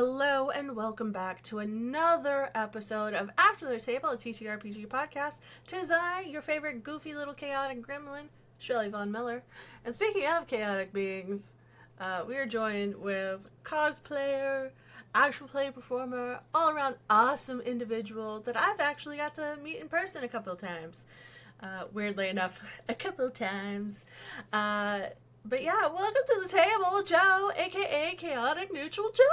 Hello and welcome back to another episode of After the Table, a TTRPG podcast. Tis I, your favorite goofy little chaotic gremlin, Shelly Von Miller. And speaking of chaotic beings, we are joined with cosplayer, actual play performer, all around awesome individual that I've actually got to meet in person a couple of times. Weirdly enough, a couple of times. But yeah, welcome to the table, Joe, aka Chaotic Neutral Joe.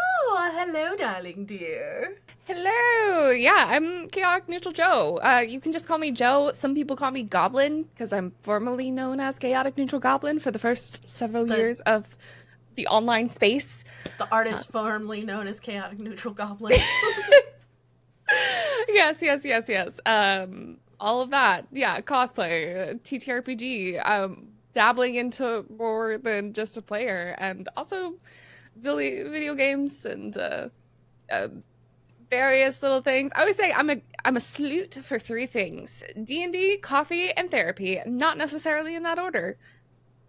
Hello, darling dear. Hello. Yeah, I'm Chaotic Neutral Joe. You can just call me Joe. Some people call me Goblin because I'm formerly known as Chaotic Neutral Goblin for the first several The years of the online space. the artist formerly known as Chaotic Neutral Goblin. Yes. All of that. Yeah, cosplay, TTRPG. Dabbling into more than just a player, and also video games and uh, various little things. I always say I'm a salute for three things: D&D, coffee, and therapy. Not necessarily in that order.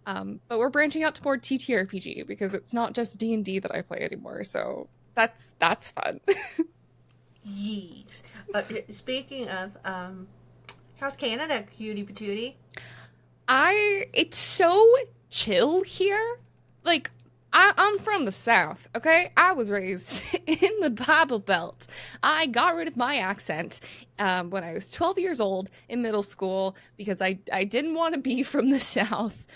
But we're branching out toward TTRPG because it's not just D&D that I play anymore. So that's fun. Yeet. Speaking of, how's Canada, cutie patootie? It's so chill here. Like, I'm from the South, okay? I was raised in the Bible Belt. I got rid of my accent when I was 12 years old in middle school because I didn't want to be from the South.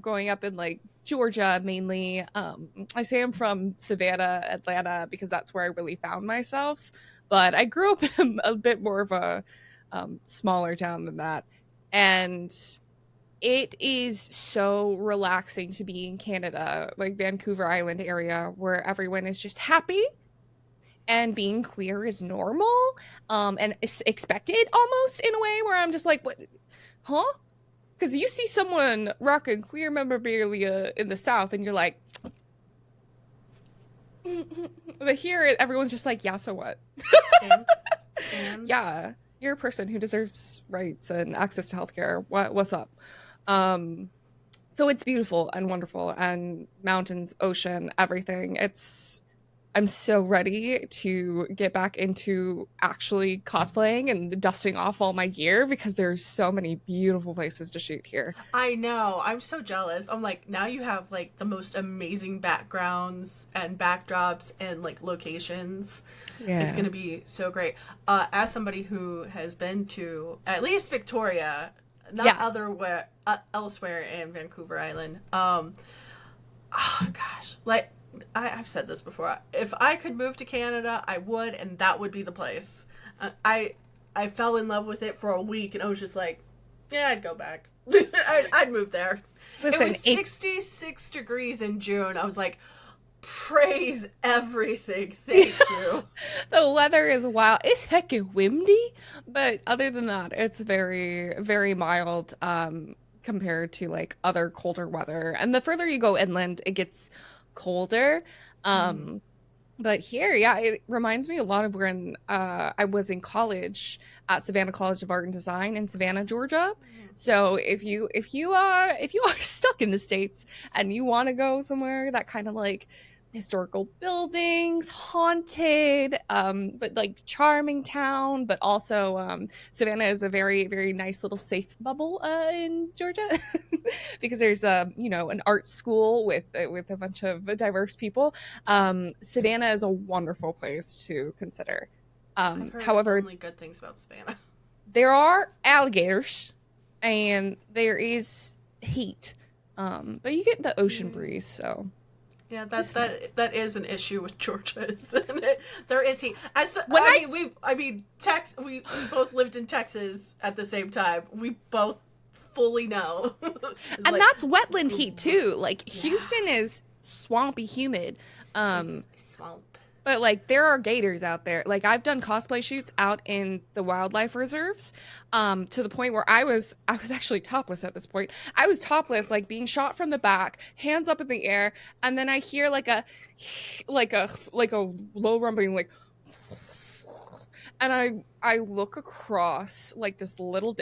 Growing up in like Georgia mainly. I say I'm from Savannah, Atlanta because that's where I really found myself. But I grew up in a bit more of a smaller town than that. And it is so relaxing to be in Canada, like Vancouver Island area, where everyone is just happy and being queer is normal, and it's expected almost in a way where I'm just like, what, huh? Because you see someone rocking queer memorabilia in the South, and you're like, but here everyone's just like, yeah, so what? And, and Yeah, you're a person who deserves rights and access to healthcare. What's up? Um, so it's beautiful and wonderful and mountains, ocean, everything. I'm so ready to get back into actually cosplaying and dusting off all my gear because there's so many beautiful places to shoot here. I know, I'm so jealous. I'm like, now you have like the most amazing backgrounds and backdrops and like locations. It's Yeah. gonna be so great. As somebody who has been to at least Victoria, not Yeah. otherwhere elsewhere in Vancouver Island. Oh gosh, like I've said this before. If I could move to Canada, I would, and that would be the place. I fell in love with it for a week, and I was just like, yeah, I'd go back. I'd move there. It Listen, was 66 degrees in June. I was like, praise everything. Thank you. the weather is wild. It's heckin' windy, but other than that, it's very, very mild compared to like other colder weather. And the further you go inland, it gets colder. Mm. Um, but here, yeah, it reminds me a lot of when I was in college at Savannah College of Art and Design in Savannah, Georgia. So if you are stuck in the States and you want to go somewhere that kind of like historical buildings, haunted, but like charming town, but also Savannah is a very, very nice little safe bubble in Georgia because there's an art school with a bunch of diverse people. Savannah is a wonderful place to consider. I've heard However, only good things about Savannah. there are alligators and there is heat. But you get the ocean breeze, so Yeah, it's fine. that is an issue with Georgia, isn't it? There is heat. As When I I mean, we both lived in Texas at the same time. We both fully know. It's and like, that's wetland heat too. Like yeah, Houston is swampy humid. it's Um, a swamp. but like there are gators out there. Like I've done cosplay shoots out in the wildlife reserves, to the point where I was actually topless at this point. I was topless, like being shot from the back, hands up in the air, and then I hear like a low rumbling like, and I look across like this little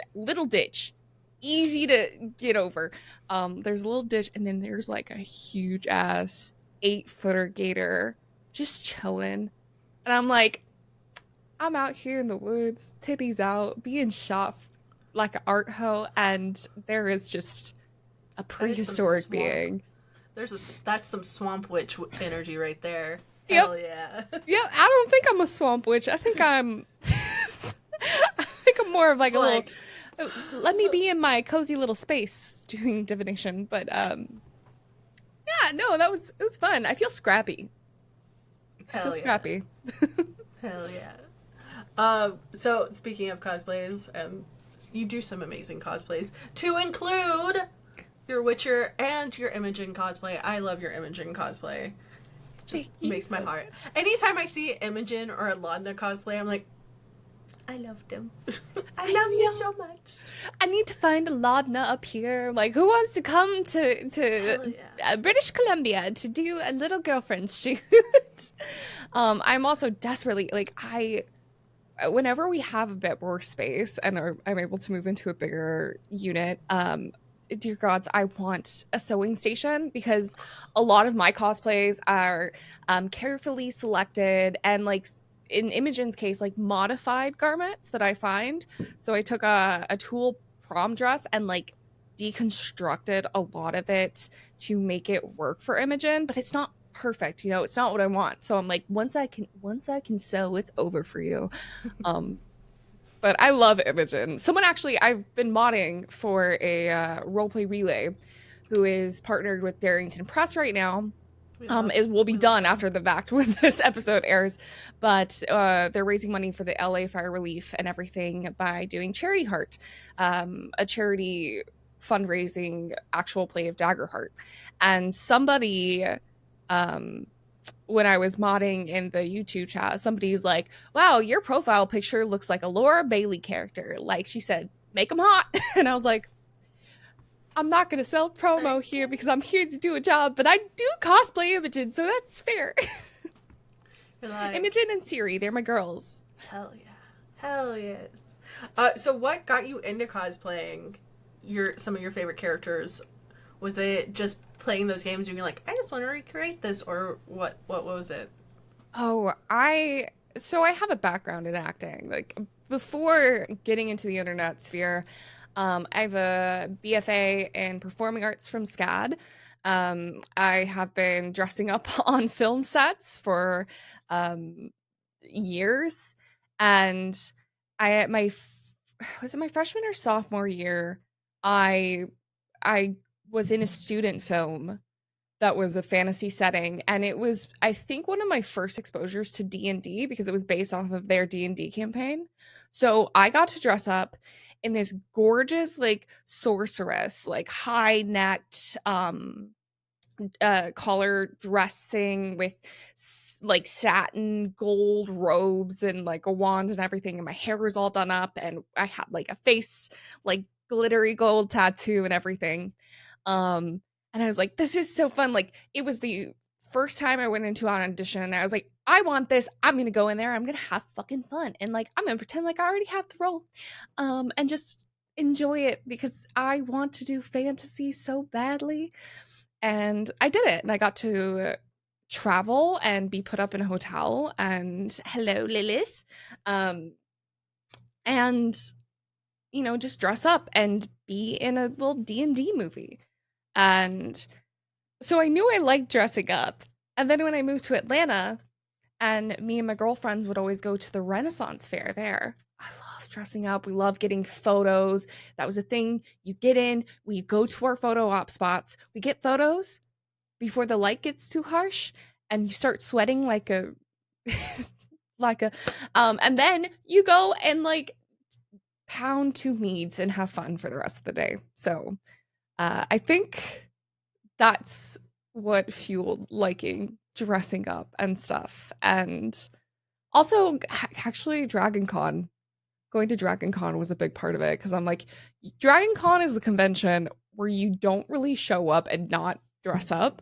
ditch, easy to get over. There's a little ditch, and then there's like a huge ass 8-footer gator just chilling. And I'm like, I'm out here in the woods, titties out, being shot like an art hoe, and there is just a That is some prehistoric swamp. being. That's some swamp witch energy right there. Yep. Hell yeah. Yep. I don't think I'm a swamp witch. I think I'm I think I'm more of like It's a little like, let me be in my cozy little space doing divination. But yeah, no, that was it was fun. I feel scrappy. I feel hell yeah. scrappy. Hell yeah. So speaking of cosplays, and you do some amazing cosplays, to include your Witcher and your Imogen cosplay. I love your Imogen cosplay. It just Thank you makes my so heart. much. Anytime I see Imogen or a Laudna cosplay, I'm like, I loved him. I I love you know. so much. I need to find a Laudna up here. Like, who wants to come to Hell yeah. British Columbia to do a little girlfriend shoot? I'm also desperately like I. Whenever we have a bit more space and I'm able to move into a bigger unit, dear gods, I want a sewing station because a lot of my cosplays are carefully selected and like in Imogen's case, like modified garments that I find. So I took a tulle prom dress and like deconstructed a lot of it to make it work for Imogen, but it's not perfect, you know, it's not what I want. So I'm like, once I can sew, it's over for you. Um, but I love Imogen. Someone actually, I've been modding for a roleplay relay who is partnered with Darrington Press right now. It will be We love done them. after the fact when this episode airs, but they're raising money for the LA fire relief and everything by doing Charity Heart, a charity fundraising actual play of Daggerheart. And somebody um, when I was modding in the YouTube chat, somebody's like, "Wow, your profile picture looks like a Laura Bailey character." Like she said, "Make them hot," and I was like, "I'm not gonna sell promo Thank here you. because I'm here to do a job, but I do cosplay Imogen, so that's fair." You're like, Imogen and Siri, they're my girls. hell yeah. Hell yes. So what got you into cosplaying some of your favorite characters? Was it just playing those games and you're like, I just want to recreate this, or what was it? Oh, I have a background in acting. Like before getting into the internet sphere, I have a BFA in performing arts from SCAD. I have been dressing up on film sets for um, years, and was it my freshman or sophomore year? I I was in a student film that was a fantasy setting, and it was I think one of my first exposures to D&D because it was based off of their D&D campaign. So I got to dress up in this gorgeous like sorceress, like high-necked collar dress thing with like satin gold robes and like a wand and everything, and my hair was all done up and I had like a face like glittery gold tattoo and everything. And I was like, this is so fun. Like it was the first time I went into an audition and I was like, I want this. I'm gonna go in there, I'm gonna have fucking fun, and like I'm gonna pretend like I already have the role, and just enjoy it because I want to do fantasy so badly. And I did it, and I got to travel and be put up in a hotel, and hello Lilith, um and just dress up and be in a little D&D movie. And so I knew I liked dressing up. And then when I moved to Atlanta, and me and my girlfriends would always go to the Renaissance fair there, I love dressing up. We love getting photos. That was a thing. You get in, we go to our photo op spots, we get photos before the light gets too harsh, and you start sweating like a like a and then you go and like pound two meads and have fun for the rest of the day. So I think that's what fueled liking dressing up and stuff. And also, actually, Dragon Con. Going to Dragon Con was a big part of it because I'm like, Dragon Con is the convention where you don't really show up and not dress up.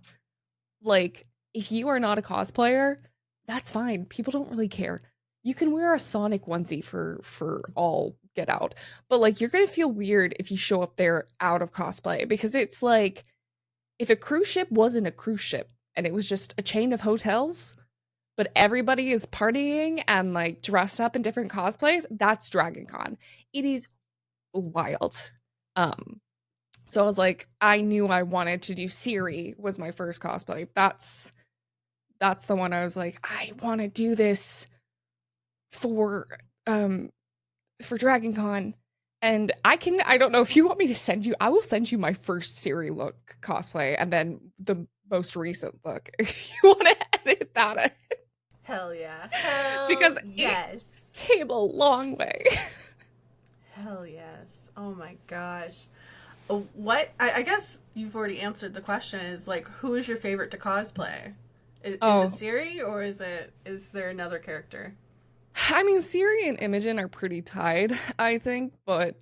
Like, if you are not a cosplayer, that's fine. People don't really care. You can wear a Sonic onesie for all get out. But like you're gonna feel weird if you show up there out of cosplay because it's like if a cruise ship wasn't a cruise ship and it was just a chain of hotels, but everybody is partying and like dressed up in different cosplays, that's Dragon Con. It is wild. Um, so I was like, I knew I wanted to do Siri was my first cosplay. That's the one I was like, I want to do this for um for Dragon Con. And I don't know if you want me to send you, I will send you my first Siri look cosplay and then the most recent look if you want to edit that in. Hell yeah. Hell Because it yes. came a long way. Hell yes. Oh my gosh. What? I guess you've already answered the question. Is like, who is your favorite to cosplay? Is it Siri or is there another character? I mean, Siri and Imogen are pretty tied, I think, but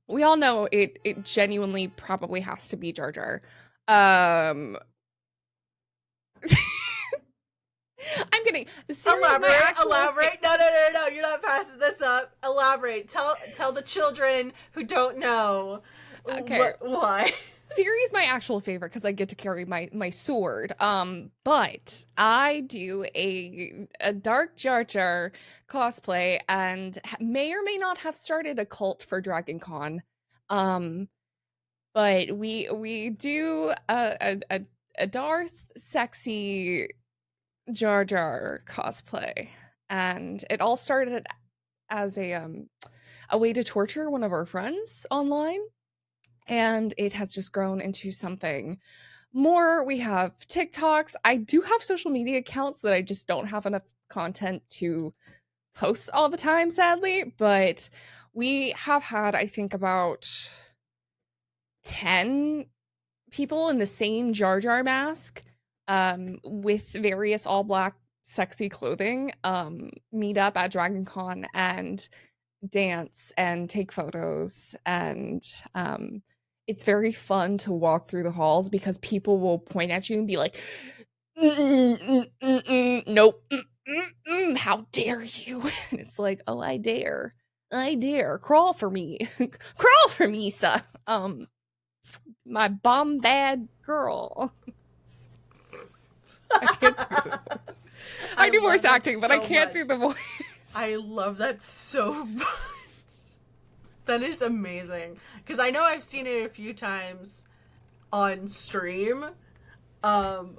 we all know it genuinely probably has to be Jar Jar. Um I'm kidding. Siri is my Elaborate. No. You're not passing this up. Elaborate. Tell the children who don't know. Okay. Why? Siri is my actual favorite because I get to carry my sword. But I do a Dark Jar Jar cosplay and may or may not have started a cult for Dragon Con. But we do a Darth sexy Jar Jar cosplay, and it all started as a way to torture one of our friends online, and it has just grown into something more. We have TikToks. I do have social media accounts that I just don't have enough content to post all the time, sadly, but we have had, I think, about 10 people in the same Jar Jar mask, with various all black sexy clothing, meet up at Dragon Con and dance and take photos. And it's very fun to walk through the halls because people will point at you and be like, nope, how dare you? And it's like, oh, I dare. I dare. Crawl for me. Crawl for me, sir. My bomb bad girl. I can't do the voice. I do voice acting, but I can't do the voice. I love that so much. That is amazing. Because I know I've seen it a few times on stream. And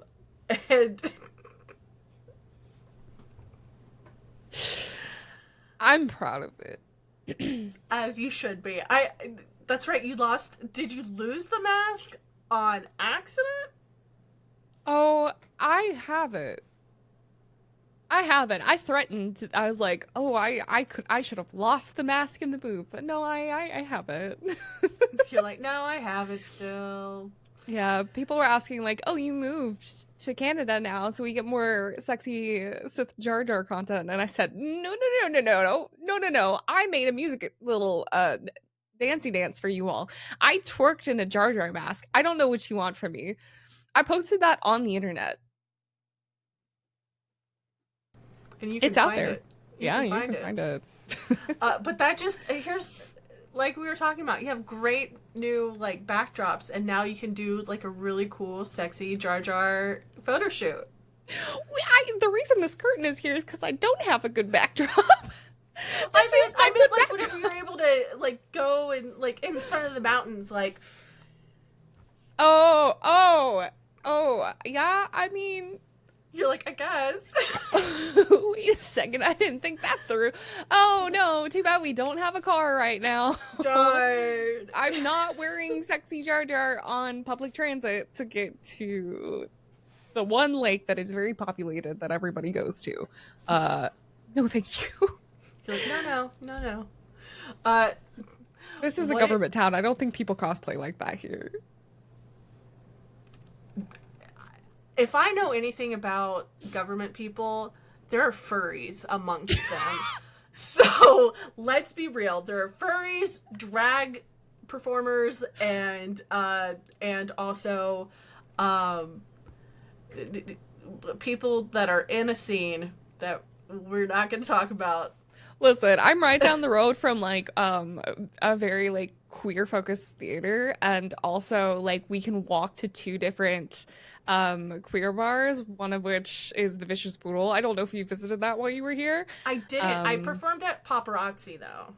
I'm proud of it. As you should be. That's right, you lost. Did you lose the mask on accident? Oh, I haven't. I haven't. I threatened. I was like, "Oh, I should have lost the mask in the booth." But no, I haven't. You're like, "No, I have it still." Yeah, people were asking like, "Oh, you moved to Canada now, so we get more sexy Sith Jar Jar content." And I said, "No. I made a music little dancey dance for you all. I twerked in a Jar Jar mask. I don't know what you want from me." I posted that on the internet. And you can it's out find there. it. You can find it. But that just here's like we were talking about. You have great new like backdrops, and now you can do like a really cool, sexy Jar Jar photo shoot. The reason this curtain is here is because I don't have a good backdrop. I mean, like whenever you're able to like go and like in front of the mountains, like. Oh, yeah. I mean. You're like, I guess. Wait a second, I didn't think that through. Oh no, too bad we don't have a car right now. Darn. I'm not wearing sexy Jar Jar on public transit to get to the one lake that is very populated that everybody goes to. No thank you. You're like, no. This is a government town. I don't think people cosplay like that here. If I know anything about government people, there are furries amongst them. So let's be real. There are furries, drag performers, and also people that are in a scene that we're not going to talk about. Listen, I'm right down the road from like a very like queer focused theater, and also like we can walk to two different queer bars, one of which is the Vicious Poodle. I don't know if you visited that while you were here. I didn't. I Um performed at Paparazzi though.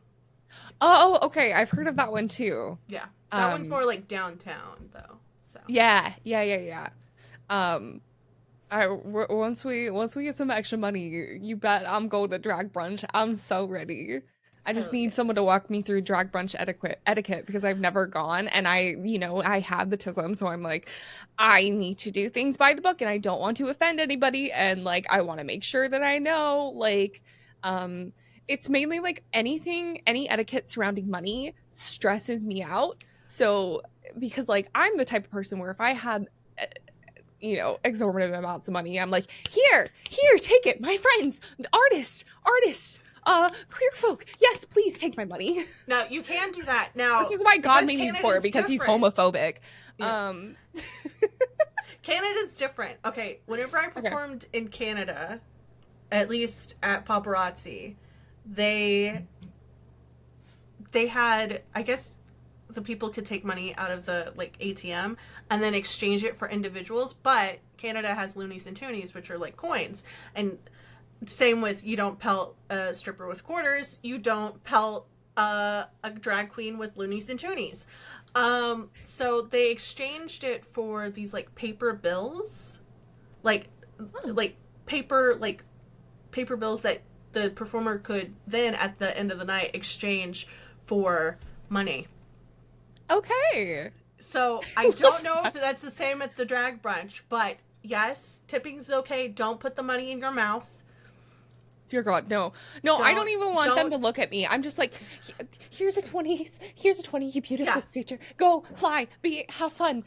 okay, I've heard of that one too. Yeah, that one's Um more like downtown though. So yeah. Um once we get some extra money, you bet I'm going to drag brunch. I'm so ready. I just hell need yeah. someone to walk me through drag brunch etiquette because I've never gone, and I have the tism, so I'm like, I need to do things by the book and I don't want to offend anybody, and like I want to make sure that I know like um it's mainly like any etiquette surrounding money stresses me out. So because like I'm the type of person where if I had exorbitant amounts of money, I'm like, here, take it, my friends, artists, queer folk, yes, please take my money. Now you can do that now This is why God because made me poor, Canada's because he's different. homophobic. Yeah. um Canada's different. Okay, whenever I okay. performed in Canada, at least at Paparazzi, they had, I guess, the people could take money out of the like ATM and then exchange it for individuals, but Canada has loonies and toonies, which are like coins. And same with, you don't pelt a stripper with quarters, you don't pelt a drag queen with loonies and toonies. So they exchanged it for these like paper bills, like Oh, like paper like paper bills that the performer could then at the end of the night exchange for money. okay. So I don't know if that's the same at the drag brunch, but yes, tipping's okay. Don't put the money in your mouth. Dear God, no, I don't Don't even want them don't to look at me. I'm just like, here's a 20, here's a 20, you yeah. beautiful creature, go fly, have fun,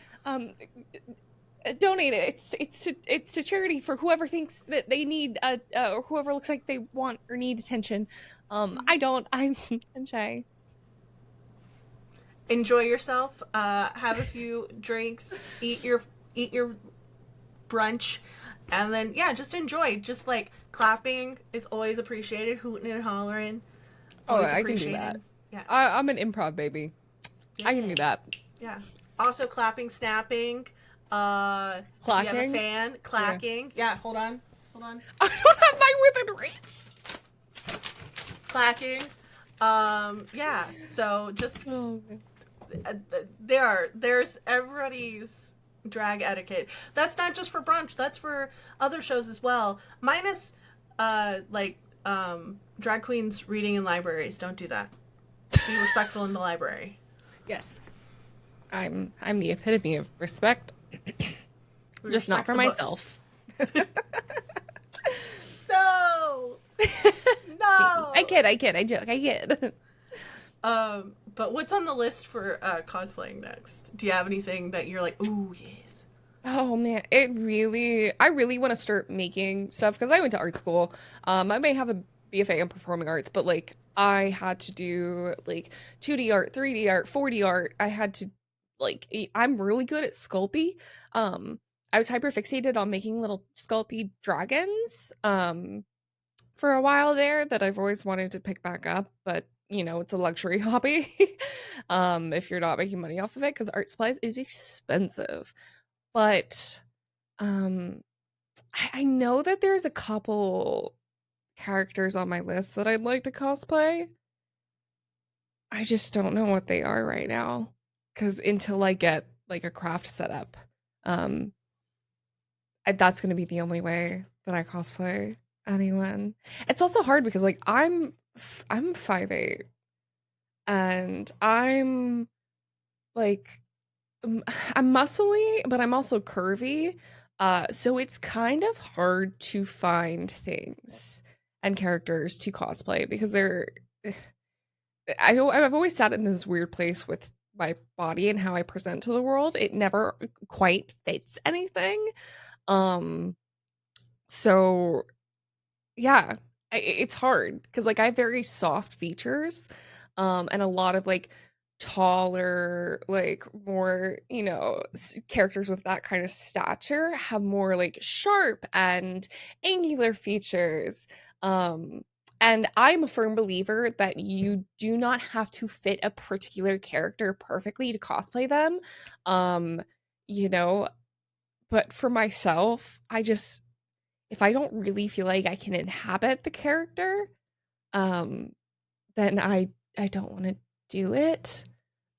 donate it. It's to charity for whoever thinks that they need or whoever looks like they want or need attention. I don't. I'm shy. Enjoy yourself. Have a few drinks. Eat your brunch, and then yeah, just enjoy. Just like clapping is always appreciated. Hooting and hollering, Oh, always I can do that. appreciated. Yeah, I'm an improv baby. I can yeah, do that. yeah. Also clapping, snapping. If you have a Clacking. fan, Yeah. clacking. Yeah, hold on, hold on. I don't have mine within reach. Clacking. Yeah. So just Oh, there's everybody's drag etiquette. That's not just for brunch. That's for other shows as well. Minus, like drag queens reading in libraries. Don't do that. Be respectful in the library. yes. I'm the epitome of respect, We just not respect for the books. myself. No, no. I joke, I kid. But what's on the list for cosplaying next? Do you have anything that you're like, ooh, yes? Oh man, I really want to start making stuff because I went to art school. I may have a BFA in performing arts, but like I had to do like 2D art, 3D art, 4D art. I had to like I'm really good at Sculpey. I was hyper fixated on making little Sculpey dragons for a while there that I've always wanted to pick back up, but it's a luxury hobby. If you're not making money off of it because art supplies is expensive. But um I know that there's a couple characters on my list that I'd like to cosplay. I just don't know what they are right now. Cause until I get like a craft set up, um, that's gonna be the only way that I cosplay anyone. It's also hard because like I'm 5'8" and I'm like I'm muscly, but I'm also curvy. So it's kind of hard to find things and characters to cosplay because I've always sat in this weird place with my body and how I present to the world. It never quite fits anything. Um, so yeah, it's hard because like I have very soft features, and a lot of like taller, like more characters with that kind of stature have more like sharp and angular features. Um, And I'm a firm believer that you do not have to fit a particular character perfectly to cosplay them. Um, you know, but for myself, I just if I don't really feel like I can inhabit the character, um, then I don't want to do it.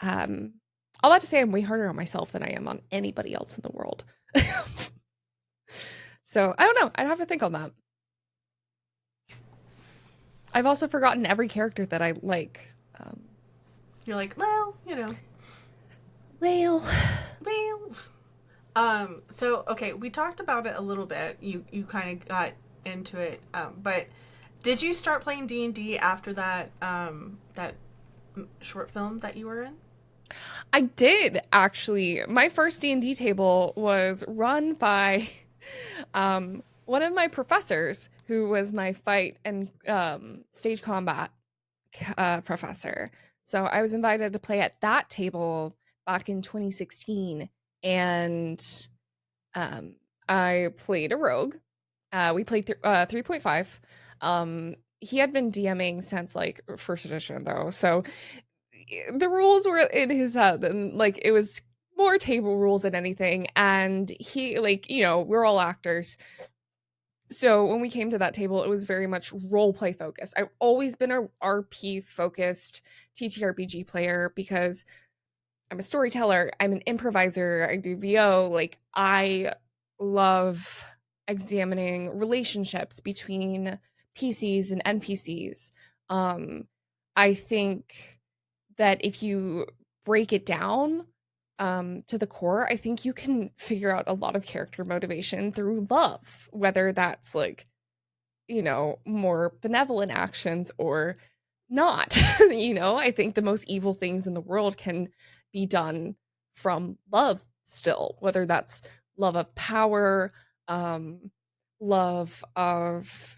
Um, I'll have to say I'm way harder on myself than I am on anybody else in the world. So I don't know. I'd have to think on that. I've also forgotten every character that I like. You're like, well, Well, well. So okay, we talked about it a little bit. You kind of got into it, but did you start playing D&D after that short film that you were in? I did actually. My first D&D table was run by one of my professors who was my fight and stage combat professor. So I was invited to play at that table back in 2016, and um, I played a rogue. We played 3.5. He had been DMing since like first edition though, so the rules were in his head, and like it was more table rules than anything. And he, like, we're all actors, so when we came to that table, it was very much role play focused. I've always been a RP focused TTRPG player because I'm a storyteller, I'm an improviser, I do VO. Like, I love examining relationships between PCs and NPCs. I think that if you break it down to the core, I think you can figure out a lot of character motivation through love, whether that's like, more benevolent actions or not. I think the most evil things in the world can be done from love still, whether that's love of power, um, love of,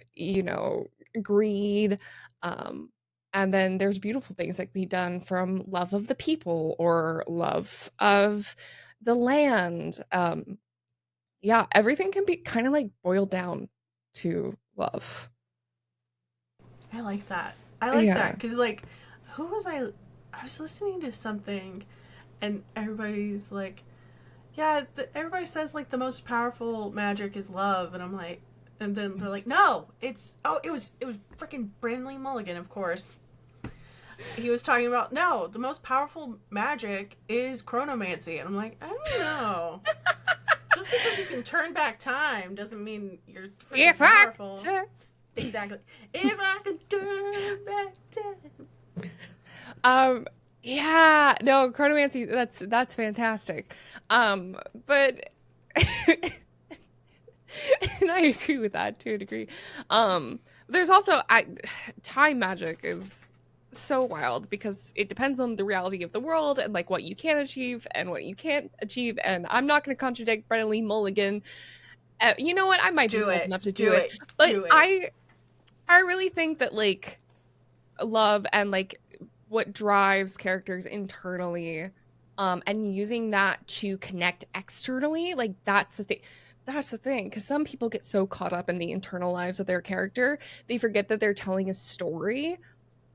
greed. Um, and then there's beautiful things that can be done from love of the people or love of the land. Yeah, everything can be kind of like boiled down to love. I like that. I like that Yeah. because like, who was I? I was listening to something, and everybody's like, yeah, everybody says like the most powerful magic is love, and I'm like, and then they're like, no, it was freaking Brandley Mulligan, of course. He was talking about no, the most powerful magic is chronomancy, and I'm like, I don't know. Just because you can turn back time doesn't mean you're freaking If I powerful. could Exactly. If I could turn back time. Um, yeah, no, chronomancy, that's fantastic. But and I agree with that to a degree. There's also time magic is so wild because it depends on the reality of the world and like what you can achieve and what you can't achieve. And I'm not going to contradict Brennan Lee Mulligan. You know what? I might be Do bold it. enough to do Do it, it. but Do it. I really think that like love and like what drives characters internally and using that to connect externally, like that's the thing because some people get so caught up in the internal lives of their character they forget that they're telling a story.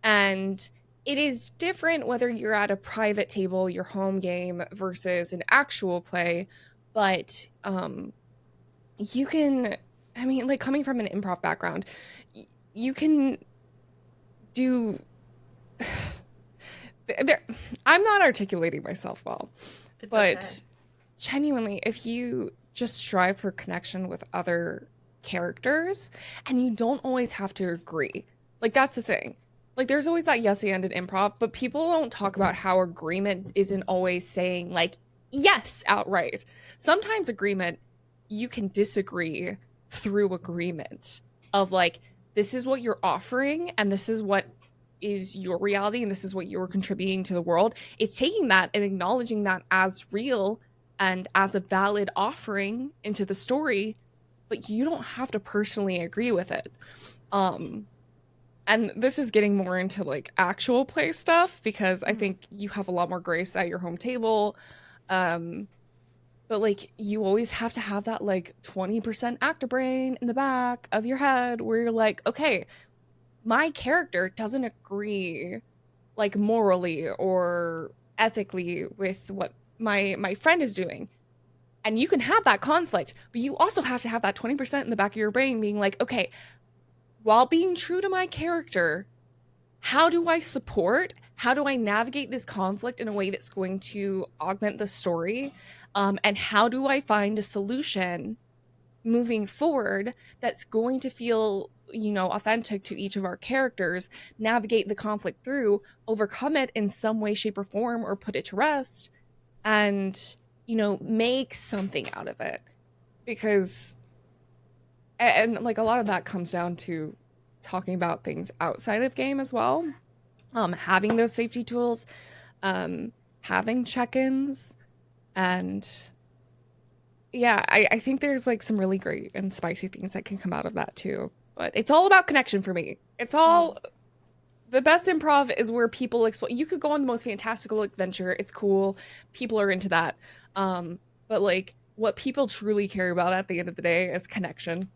And it is different whether you're at a private table, your home game, versus an actual play. But you can, I mean, like coming from an improv background, you can do there, I'm not articulating myself well, It's okay. but genuinely, if you just strive for connection with other characters and you don't always have to agree, like that's the thing. Like there's always that yes and in improv, but people don't talk about how agreement isn't always saying like yes outright. Sometimes agreement, you can disagree through agreement of like, this is what you're offering and this is what is your reality and this is what you're contributing to the world. It's taking that and acknowledging that as real and as a valid offering into the story, but you don't have to personally agree with it. Um, and this is getting more into like actual play stuff because I Mm. think you have a lot more grace at your home table. Um, but like you always have to have that like 20% actor brain in the back of your head where you're like, okay, my character doesn't agree like morally or ethically with what my friend is doing. And you can have that conflict, but you also have to have that 20% in the back of your brain being like, okay, while being true to my character, how do I support? How do I navigate this conflict in a way that's going to augment the story? And how do I find a solution moving forward that's going to feel, authentic to each of our characters, navigate the conflict through, overcome it in some way, shape, or form, or put it to rest, and, make something out of it. Because, and like a lot of that comes down to talking about things outside of game as well. Having those safety tools, having check-ins, and yeah, I think there's like some really great and spicy things that can come out of that too. But it's all about connection for me. It's all the best improv is where people explore. You could go on the most fantastical adventure. It's cool. People are into that. But like what people truly care about at the end of the day is connection.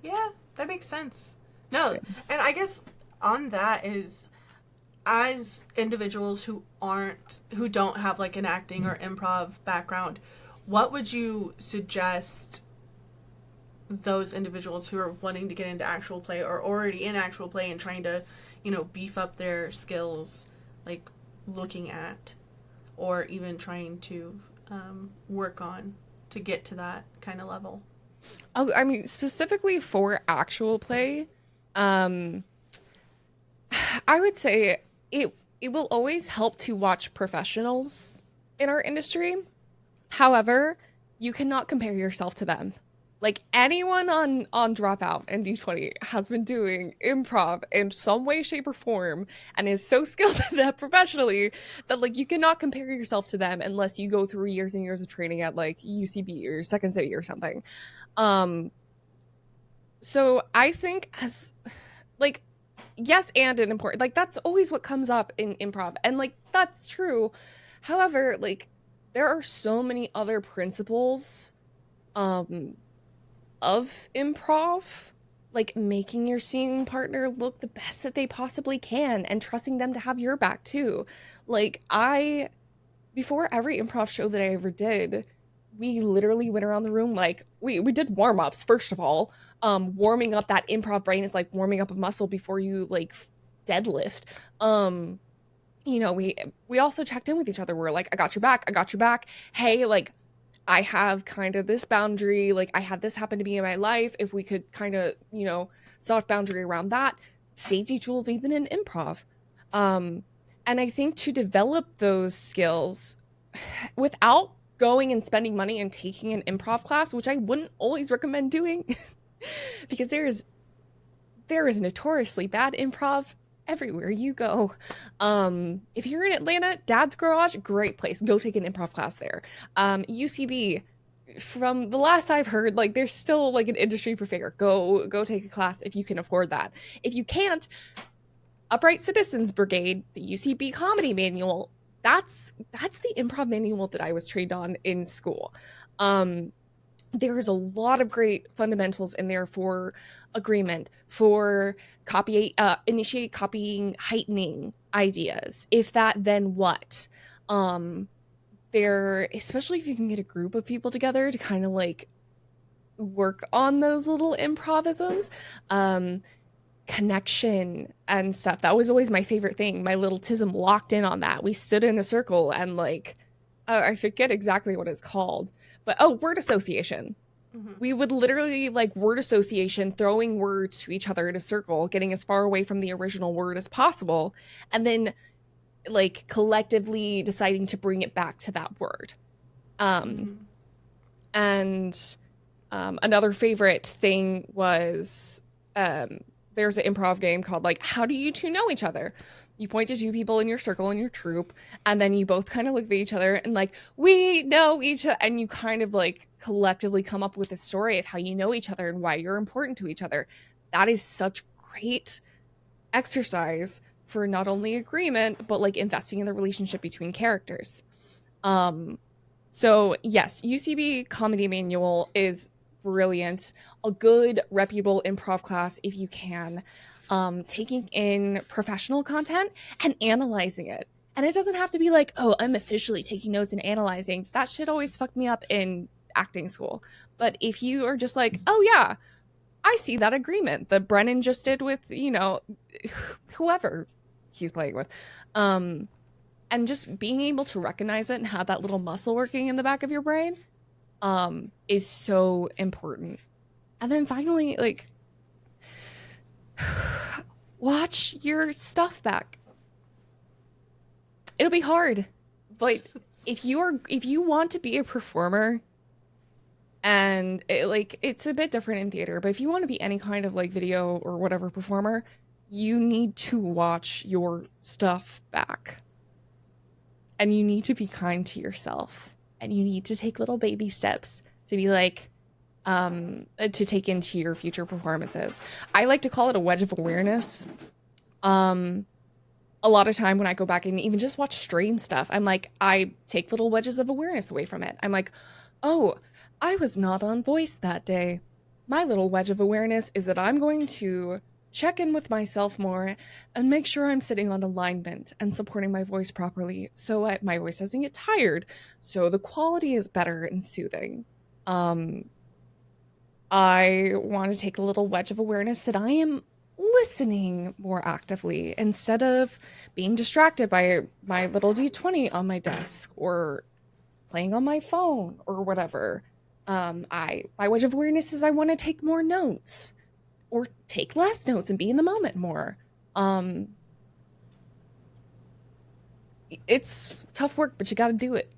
Yeah, that makes sense. No, and I guess on that is, as individuals who don't have like an acting or improv background, what would you suggest those individuals who are wanting to get into actual play or already in actual play and trying to, beef up their skills, like looking at or even trying to work on to get to that kind of level? Oh, I mean, specifically for actual play, um, I would say it will always help to watch professionals in our industry. However, you cannot compare yourself to them. Like anyone on Dropout and D20 has been doing improv in some way, shape, or form and is so skilled at that professionally that like you cannot compare yourself to them unless you go through years and years of training at like UCB or Second City or something. Um, so I think as like yes, and an important like that's always what comes up in improv, and like that's true. However, like there are so many other principles um of improv, like making your singing partner look the best that they possibly can and trusting them to have your back too. Like I before every improv show that I ever did, we literally went around the room like we did warm-ups first of all. Warming up that improv brain is like warming up a muscle before you like deadlift. Um we also checked in with each other. We're like, I got your back, I got your back. Hey, like I have kind of this boundary, like I had this happen to me in my life. If we could kind of, soft boundary around that, safety tools even in improv. Um, and I think to develop those skills without going and spending money and taking an improv class, which I wouldn't always recommend doing, because there is notoriously bad improv everywhere you go. If you're in Atlanta, Dad's Garage, great place. Go take an improv class there. UCB, from the last I've heard, like there's still like an industry prefer. Go take a class if you can afford that. If you can't, Upright Citizens Brigade, the UCB comedy manual, that's the improv manual that I was trained on in school. There's a lot of great fundamentals in there for agreement, for initiate copying, heightening ideas. If that, then what? There, especially if you can get a group of people together to kind of like work on those little improvisms. Connection and stuff. That was always my favorite thing. My little tism locked in on that. We stood in a circle and like, I forget exactly what it's called, but word association. Mm-hmm. We would literally like word association, throwing words to each other in a circle, getting as far away from the original word as possible, and then like collectively deciding to bring it back to that word. Mm-hmm. And another favorite thing was there's an improv game called like How Do You Two Know Each Other? You point to two people in your circle in your troupe, and then you both kind of look at each other and like, we know each other, and you kind of like collectively come up with a story of how you know each other and why you're important to each other. That is such great exercise for not only agreement, but like investing in the relationship between characters. So yes, UCB comedy manual is brilliant. A good reputable improv class if you can. Taking in professional content and analyzing it. And it doesn't have to be like, oh, I'm officially taking notes and analyzing. That shit always fucked me up in acting school. But if you are just like, oh yeah, I see that agreement that Brennan just did with, whoever he's playing with. And just being able to recognize it and have that little muscle working in the back of your brain is so important. And then finally, like, watch your stuff back. It'll be hard, but if you want to be a performer, and it's a bit different in theater, but if you want to be any kind of like video or whatever performer, you need to watch your stuff back. And you need to be kind to yourself, and you need to take little baby steps to be like, to take into your future performances. I like to call it a wedge of awareness. A lot of time when I go back and even just watch stream stuff, I'm like, I take little wedges of awareness away from it. I'm like, oh, I was not on voice that day. My little wedge of awareness is that I'm going to check in with myself more and make sure I'm sitting on alignment and supporting my voice properly so my voice doesn't get tired, so the quality is better and soothing. I want to take a little wedge of awareness that I am listening more actively instead of being distracted by my little D20 on my desk or playing on my phone or whatever. My wedge of awareness is I want to take more notes or take less notes and be in the moment more. It's tough work, but you got to do it.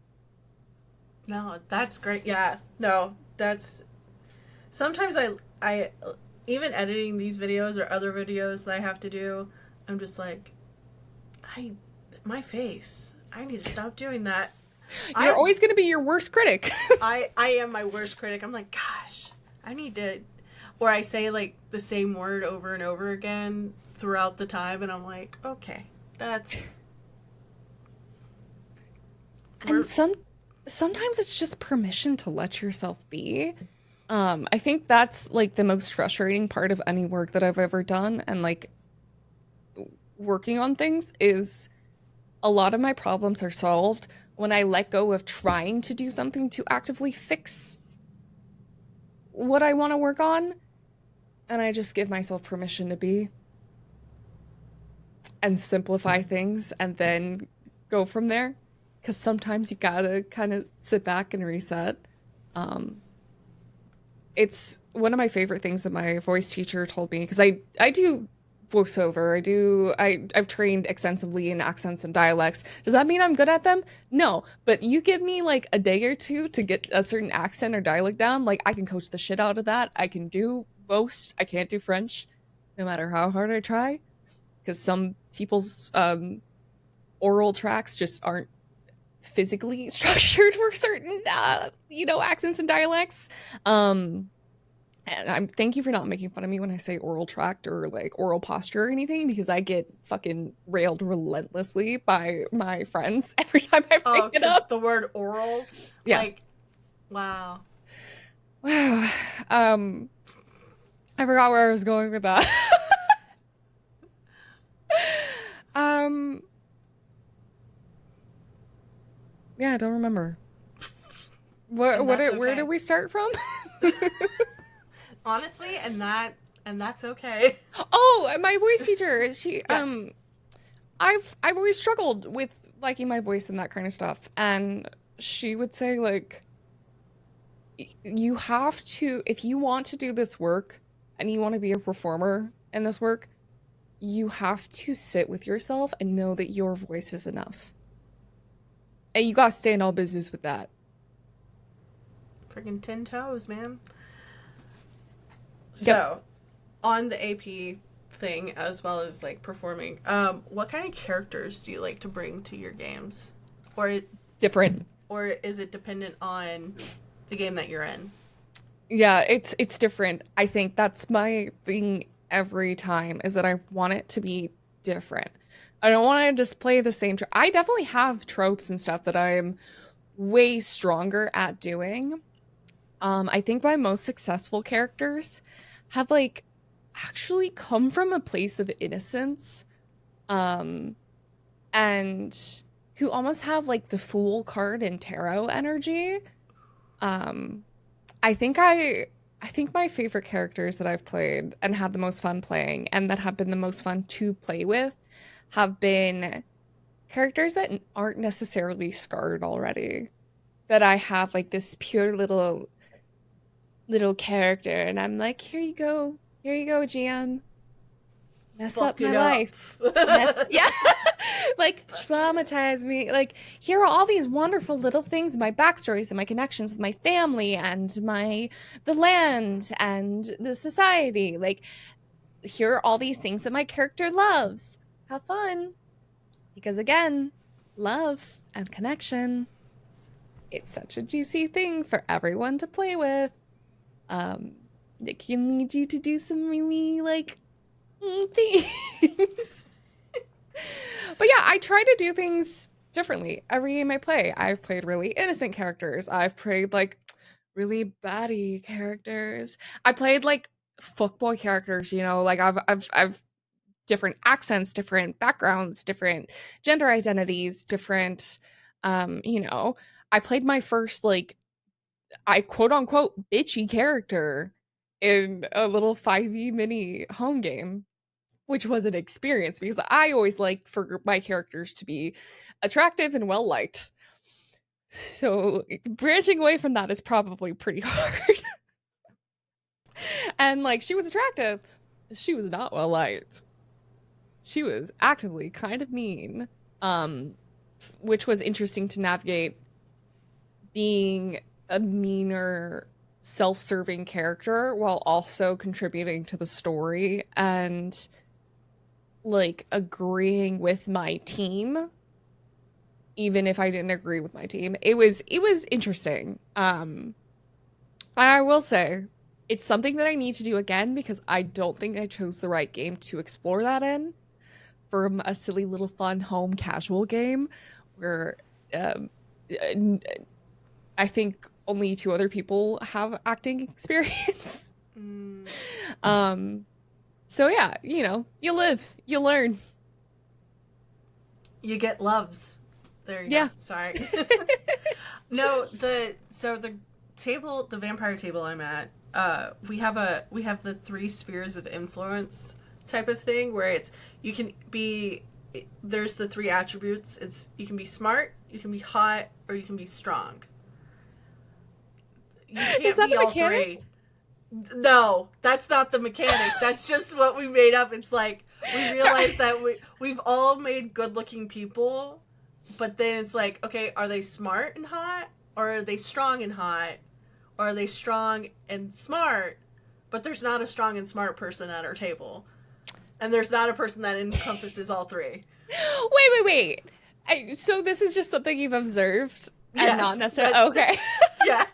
No, that's great. Yeah, no, that's sometimes I even editing these videos or other videos that I have to do, I'm just like, my face. I need to stop doing that. You're always going to be your worst critic. I am my worst critic. I'm like, gosh, I need to, or I say like the same word over and over again throughout the time, and I'm like, okay, that's. And sometimes it's just permission to let yourself be. I think that's like the most frustrating part of any work that I've ever done, and like working on things is a lot of my problems are solved when I let go of trying to do something to actively fix what I want to work on, and I just give myself permission to be and simplify things and then go from there. Because sometimes you gotta kind of sit back and reset. It's one of my favorite things that my voice teacher told me, because I do voiceover. I've trained extensively in accents and dialects. Does that mean I'm good at them? No, but you give me like a day or two to get a certain accent or dialect down, like I can coach the shit out of that. I can do most. I can't do French, no matter how hard I try, because some people's oral tracks just aren't physically structured for certain accents and dialects. And thank you for not making fun of me when I say oral tract or like oral posture or anything, because I get fucking railed relentlessly by my friends every time I bring it up. The word oral. Yes. Like, wow. Wow. I forgot where I was going with that. Yeah, I don't remember. Where did we start from? Honestly, and that's okay. Oh, my voice teacher. She Yes. I've always struggled with liking my voice and that kind of stuff. And she would say, like, you have to, if you want to do this work and you want to be a performer in this work, you have to sit with yourself and know that your voice is enough. And you gotta stay in all business with that. Freaking 10 toes, man. Yep. So, on the AP thing, as well as like performing, what kind of characters do you like to bring to your games? Or Different. Or is it dependent on the game that you're in? Yeah, it's different. I think that's my thing every time, is that I want it to be different. I don't want to just play the same. I definitely have tropes and stuff that I'm way stronger at doing. I think my most successful characters have like actually come from a place of innocence. Um, and who almost have like the fool card and tarot energy. Um, I think I think my favorite characters that I've played and had the most fun playing and that have been the most fun to play with have been characters that aren't necessarily scarred already. That I have like this pure little character and I'm like, here you go. Here you go, GM. Mess up Fuck my it up. life. Yeah. Like traumatize me. Like here are all these wonderful little things, my backstories and my connections with my family and the land and the society. Like here are all these things that my character loves. Have fun. Because again, love and connection, it's such a juicy thing for everyone to play with. Um, it can lead you to do some really like things. But yeah, I try to do things differently every game I play. I've played really innocent characters. I've played like really baddie characters. I played like fuckboy characters, you know, like I've different accents, different backgrounds, different gender identities, different you know, I played my first like I quote unquote bitchy character in a little 5e mini home game, which was an experience because I always like for my characters to be attractive and well liked. So branching away from that is probably pretty hard. And like she was attractive, she was not well liked. She was actively kind of mean, um, which was interesting to navigate being a meaner, self-serving character while also contributing to the story and like agreeing with my team even if I didn't agree with my team. It was interesting. I will say it's something that I need to do again because I don't think I chose the right game to explore that in from a silly little fun home casual game where um, I think only two other people have acting experience. Mm, um, so yeah, you know, you live, you learn. you get loves. There you go. Yeah. Sorry. No, the table, the vampire table I'm at, we have the three spheres of influence type of thing where it's you can be there's the three attributes. It's you can be smart, you can be hot, or you can be strong. You Is can't that be the all mechanic? three. No, that's not the mechanic. That's just what we made up. It's like we Sorry. realized that we've all made good looking people, but then it's like, okay, are they smart and hot? Or are they strong and hot? Or are they strong and smart? But there's not a strong and smart person at our table. And there's not a person that encompasses all three. Wait. So this is just something you've observed and not Yes. necessarily okay. Yes.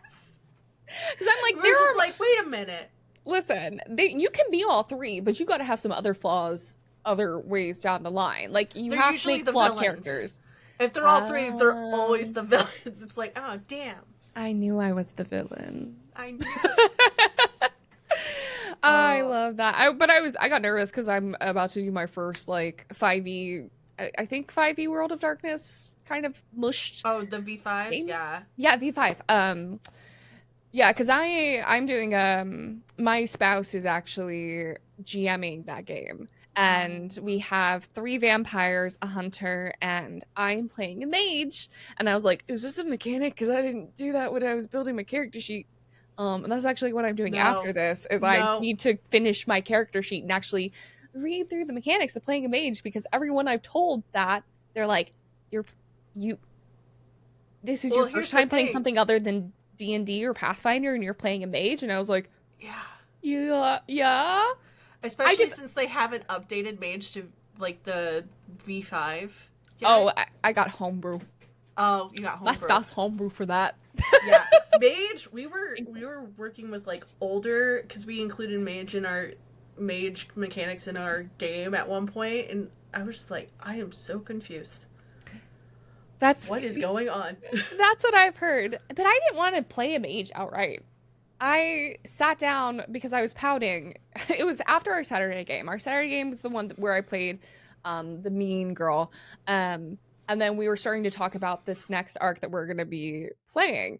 Because I'm like, We're there just are like, wait a minute. listen, you can be all three, but you got to have some other flaws, other ways down the line. Like you They're have to usually make the flawed villains. characters. If they're all three, they're always Um, the villains. It's like, oh, damn. I knew I was the villain. I knew it. I Oh, love that. But I got nervous because I'm about to do my first like 5e, I think 5e World of Darkness kind of mushed oh, the V5? game. Yeah. Yeah, V5. Yeah, because I'm doing my spouse is actually GMing that game. And we have three vampires, a hunter, and I'm playing a mage. And I was like, is this a mechanic? Because I didn't do that when I was building my character sheet. And that's actually what I'm doing after No. this, is I No. need to finish my character sheet and actually read through the mechanics of playing a mage because everyone I've told that, they're like, you're you this is your Well, first here's the time playing thing. something other than D&D or Pathfinder and you're playing a mage and I was like, Yeah. yeah, yeah. I Especially just since they haven't updated Mage to, like, the V5 oh, yet. I got homebrew. Oh, you got My homebrew. spouse homebrew for that. Yeah. Mage, we were working with, like, older, because we included Mage in our Mage mechanics in our game at one point, and I was just like, I am so confused. That's What is going on? that's what I've heard. But I didn't want to play a mage outright. I sat down because I was pouting. It was after our Saturday game. Our Saturday game was the one where I played the mean girl. And then we were starting to talk about this next arc that we're going to be playing.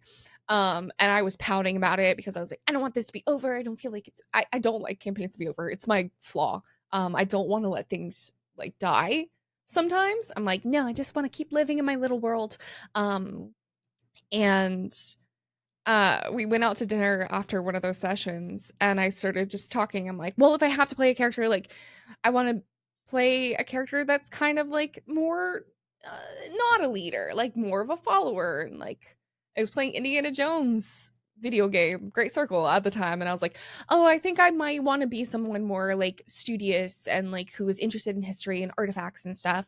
And I was pouting about it because I was like, I don't want this to be over. I don't feel like I don't like campaigns to be over. It's my flaw. I don't want to let things like die sometimes. I'm like, no, I just want to keep living in my little world. And we went out to dinner after one of those sessions and I started just talking. I'm like, well, if I have to play a character, like I want to play a character that's kind of like more not a leader, like more of a follower. And like I was playing Indiana Jones video game, Great Circle at the time, and I was like, oh, I think I might want to be someone more like studious and like who is interested in history and artifacts and stuff.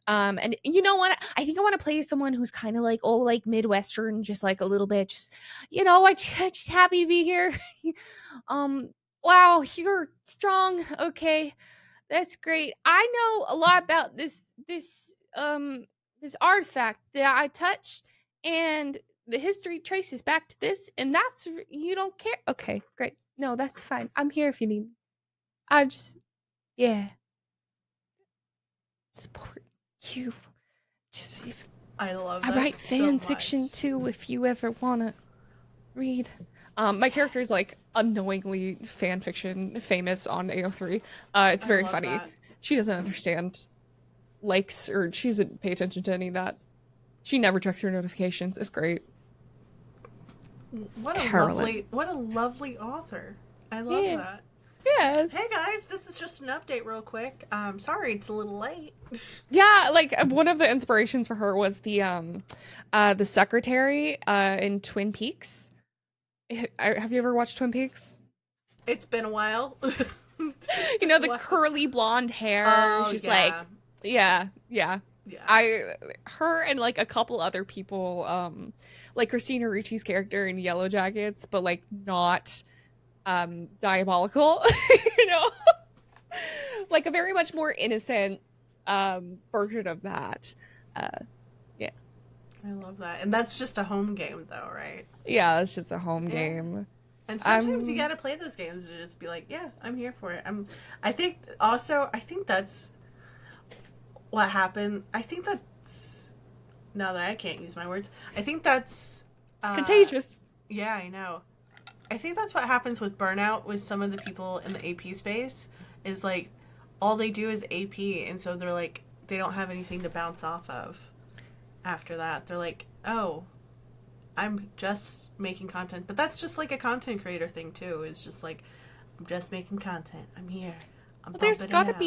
And you know what? I think I want to play someone who's kind of like, oh, like Midwestern, just like a little bit, just just happy to be here. um, wow, you're strong. Okay, that's great. I know a lot about this artifact that I touched, and the history traces back to this, and that's you don't care. Okay, great. No, that's fine. I'm here if you need me. I just yeah, support you. Just if I love I that write so fan much. fiction too if you ever wanna read. My character is Yes. like unknowingly fan fiction famous on AO3. It's I very love funny. that. She doesn't understand likes or she doesn't pay attention to any of that. She never checks her notifications. It's great. Carolyn. What a lovely author. I love Yeah. that. Yeah. Hey guys, this is just an update real quick. Sorry it's a little late. Yeah, like one of the inspirations for her was the secretary in Twin Peaks. Have you ever watched Twin Peaks? It's been a while. It's You been know, a the while. curly blonde hair. Oh She's yeah. like, yeah, yeah. Yeah. Her and like a couple other people, like Christina Ricci's character in Yellow Jackets, but like not diabolical, you know, like a very much more innocent version of that. Uh, yeah, I love that. And that's just a home game though, right? yeah, it's just a home Yeah. game. And sometimes you I'm gotta play those games to just be like, yeah, I'm here for it. I think also I think that's what happened. I think that's now that I can't use my words. I think that's it's uh contagious. yeah, I know. I think that's what happens with burnout with some of the people in the AP space is like all they do is AP and so they're like they don't have anything to bounce off of after that. They're like, "Oh, I'm just making content." But that's just like a content creator thing too. It's just like I'm just making content. I'm here. I'm Well, pumping it out.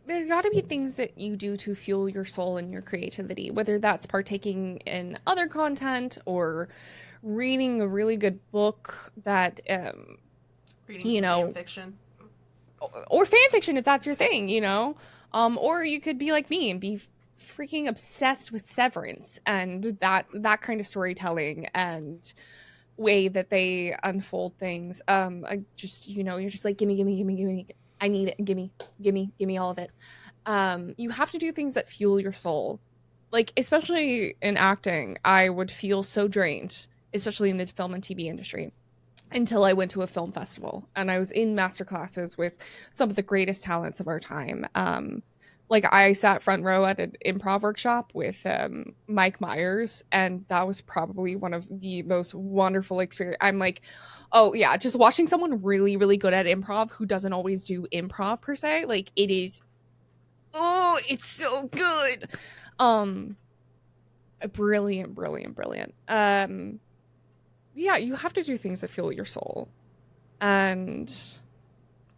there's gotta be things that you do to fuel your soul and your creativity, whether that's partaking in other content or reading a really good book that Reading you some fan know, fiction. or fan fiction if that's your thing, you know. Or you could be like me and be freaking obsessed with Severance and that kind of storytelling and way that they unfold things. I just you're just like gimme, gimme, gimme, gimme. I need it. Gimme, gimme, gimme all of it. You have to do things that fuel your soul. Like especially in acting, I would feel so drained, especially in the film and TV industry, until I went to a film festival and I was in master classes with some of the greatest talents of our time. Like I sat front row at an improv workshop with Mike Myers, and that was probably one of the most wonderful experience. I'm like, oh yeah, just watching someone really, really good at improv who doesn't always do improv per se, like it is. Oh, it's so good. Um, brilliant, brilliant, brilliant. Yeah, you have to do things that fuel your soul. And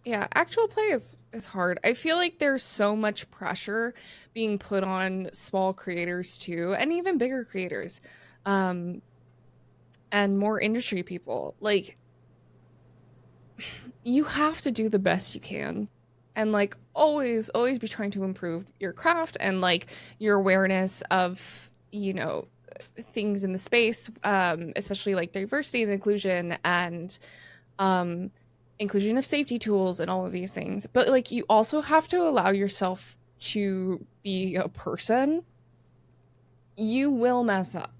yeah, actual play is hard. I feel like there's so much pressure being put on small creators too, and even bigger creators, um, and more industry people. Like you have to do the best you can. And like always be trying to improve your craft and like your awareness of, things in the space, especially like diversity and inclusion and um inclusion of safety tools and all of these things. But like you also have to allow yourself to be a person. You will mess up.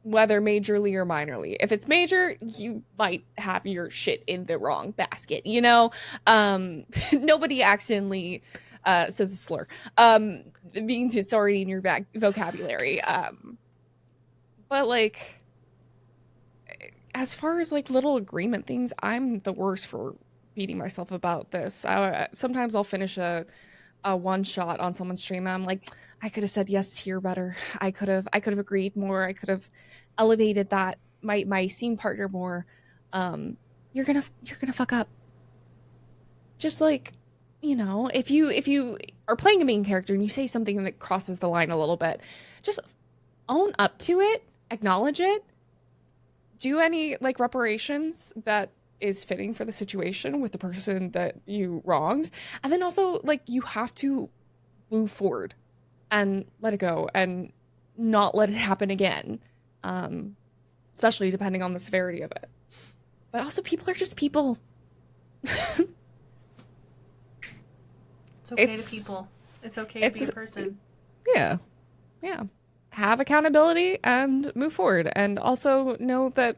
whether majorly or minorly. If it's major, you might have your shit in the wrong basket, you know? Nobody accidentally says a slur. It means it's already in your vocabulary. But like, as far as like little agreement things, I'm the worst for beating myself about this. Sometimes I'll finish a one shot on someone's stream and I'm like, I could have said yes here better. I could have agreed more. I could have elevated that my scene partner more. You're gonna fuck up. Just like, if you are playing a main character and you say something that crosses the line a little bit, just own up to it, acknowledge it, do any like reparations that is fitting for the situation with the person that you wronged. And then also like you have to move forward and let it go and not let it happen again. Especially depending on the severity of it. But also people are just people. It's okay to people. It's okay to be a person. Yeah. Yeah. Have accountability and move forward. And also know that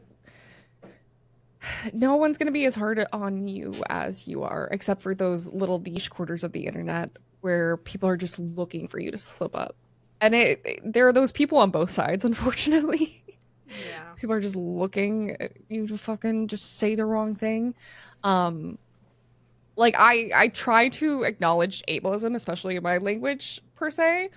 no one's going to be as hard on you as you are, except for those little niche quarters of the internet where people are just looking for you to slip up. And there are those people on both sides, unfortunately. Yeah. People are just looking at you to fucking just say the wrong thing. Like I try to acknowledge ableism, especially in my language per se,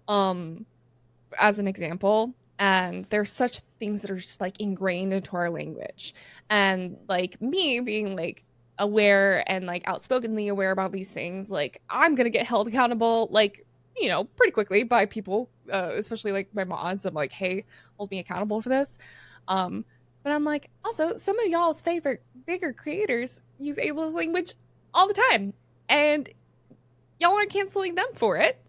as an example. And there's such things that are just like ingrained into our language. And like me being like aware and like outspokenly aware about these things, like I'm gonna get held accountable, like, pretty quickly by people, especially like my mods. I'm like, hey, hold me accountable for this. But I'm like, also, some of y'all's favorite bigger creators use ableist language all the time, and y'all aren't canceling them for it.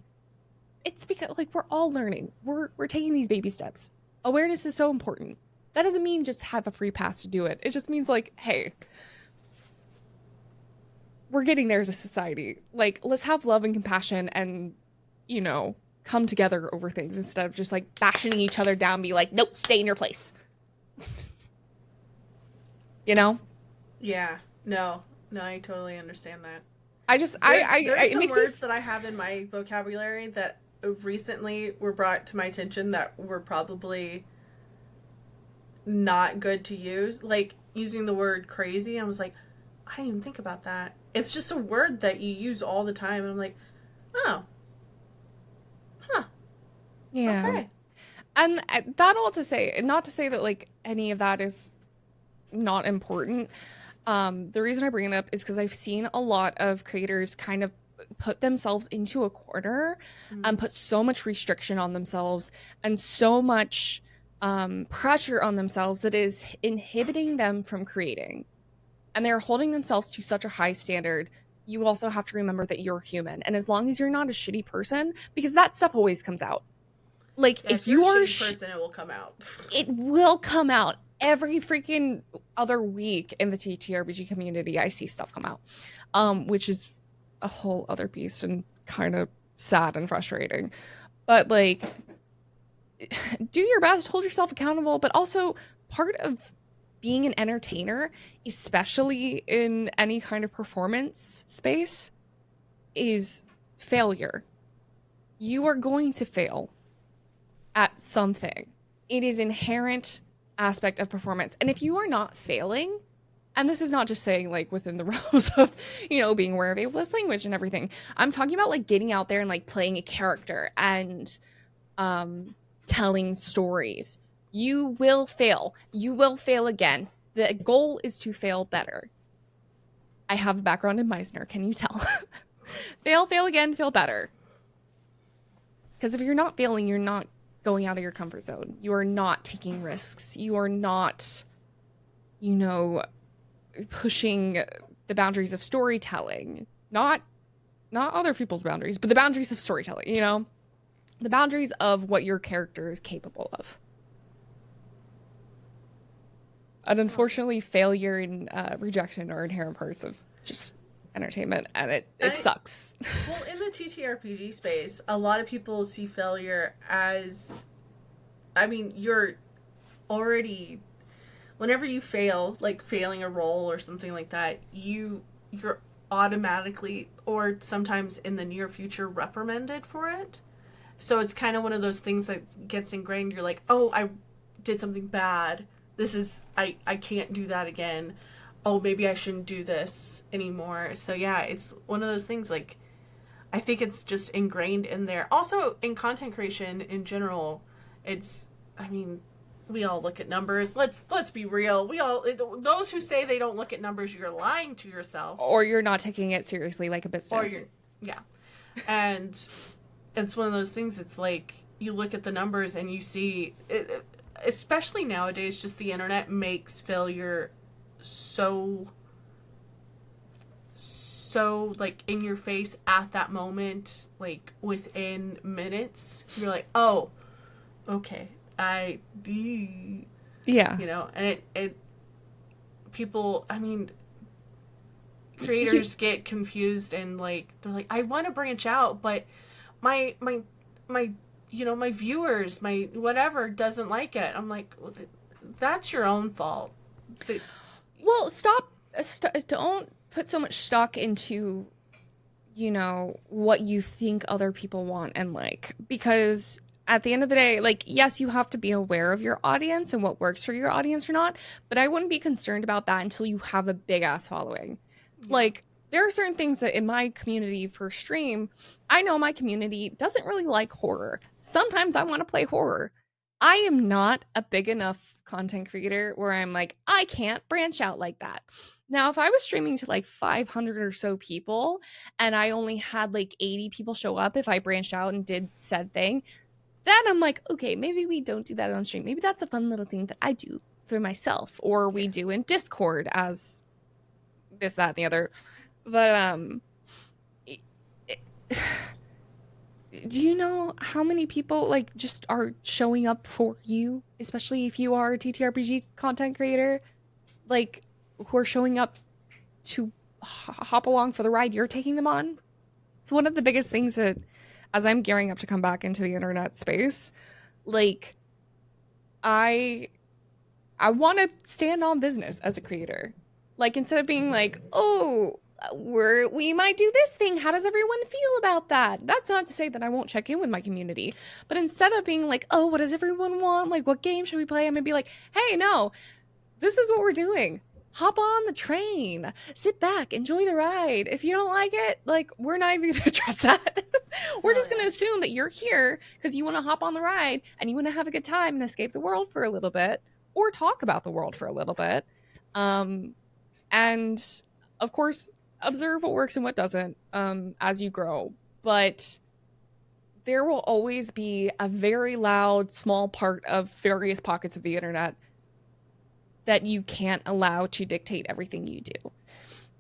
It's because like we're all learning. We're taking these baby steps. Awareness is so important. That doesn't mean just have a free pass to do it. It just means like, hey, we're getting there as a society. Like, let's have love and compassion and, come together over things instead of just like bashing each other down, be like, nope, stay in your place. Yeah. No, I totally understand that. There's some words that I have in my vocabulary that recently were brought to my attention that were probably not good to use. Like using the word crazy, I was like, I didn't even think about that. It's just a word that you use all the time, and I'm like, oh, huh, yeah. Okay. And that all to say, not to say that like any of that is not important. The reason I bring it up is because I've seen a lot of creators kind of put themselves into a corner and put so much restriction on themselves and so much pressure on themselves that is inhibiting them from creating. And they're holding themselves to such a high standard. You also have to remember that you're human. And as long as you're not a shitty person, because that stuff always comes out. Like, if you are a shitty person, it will come out. It will come out. Every freaking other week in the TTRPG community, I see stuff come out, which is a whole other beast and kind of sad and frustrating. But like, do your best, hold yourself accountable, but also part of being an entertainer, especially in any kind of performance space, is failure. You are going to fail at something. It is inherent aspect of performance. And if you are not failing, and this is not just saying like within the realms of, being aware of ableist language and everything. I'm talking about like getting out there and like playing a character and telling stories. You will fail. You will fail again. The goal is to fail better. I have a background in Meisner. Can you tell? Fail again, fail better. Because if you're not failing, you're not going out of your comfort zone. You are not taking risks. You are not, pushing the boundaries of storytelling. Not other people's boundaries, but the boundaries of storytelling, the boundaries of what your character is capable of. And unfortunately, failure and rejection are inherent parts of just entertainment, and it sucks. Well, in the TTRPG space, a lot of people see failure as, you're already, whenever you fail, like failing a role or something like that, you're automatically, or sometimes in the near future, reprimanded for it. So it's kind of one of those things that gets ingrained. You're like, oh, I did something bad. This is, I can't do that again. Oh, maybe I shouldn't do this anymore. So yeah, it's one of those things, like, I think it's just ingrained in there. Also, in content creation in general, it's, I mean, we all look at numbers. Let's be real. We all, those who say they don't look at numbers, you're lying to yourself. Or you're not taking it seriously like a business. Or you're, yeah. And it's one of those things, it's like, you look at the numbers and you see, especially nowadays, just the internet makes failure so like in your face at that moment, like within minutes. You're like, oh, okay, yeah, you know. And it people, I mean, creators get confused and like, they're like, I want to branch out, but my you know, my viewers, my whatever doesn't like it. I'm like, well, that's your own fault. Well, don't put so much stock into, you know, what you think other people want and like, because at the end of the day, like, yes, you have to be aware of your audience and what works for your audience or not, but I wouldn't be concerned about that until you have a big ass following. Yeah. Like, there are certain things that in my community for stream, I know my community doesn't really like horror. Sometimes I want to play horror. I am not a big enough content creator where I'm like, I can't branch out like that. Now, if I was streaming to like 500 or so people and I only had like 80 people show up if I branched out and did said thing, then I'm like, okay, maybe we don't do that on stream. Maybe that's a fun little thing that I do for myself, or we do in Discord as this, that, and the other. But do you know how many people like just are showing up for you, especially if you are a TTRPG content creator, like who are showing up to hop along for the ride you're taking them on? It's one of the biggest things that, as I'm gearing up to come back into the internet space, like I want to stand on business as a creator. Like, instead of being like, oh, we might do this thing, how does everyone feel about that? That's not to say that I won't check in with my community, but instead of being like, oh, what does everyone want? Like, what game should we play? I'm gonna be like, hey, no, this is what we're doing. Hop on the train, sit back, enjoy the ride. If you don't like it, like, we're not even gonna address that. We're just gonna assume that you're here because you want to hop on the ride and you want to have a good time and escape the world for a little bit, or talk about the world for a little bit. And of course, observe what works and what doesn't as you grow. But there will always be a very loud, small part of various pockets of the internet that you can't allow to dictate everything you do.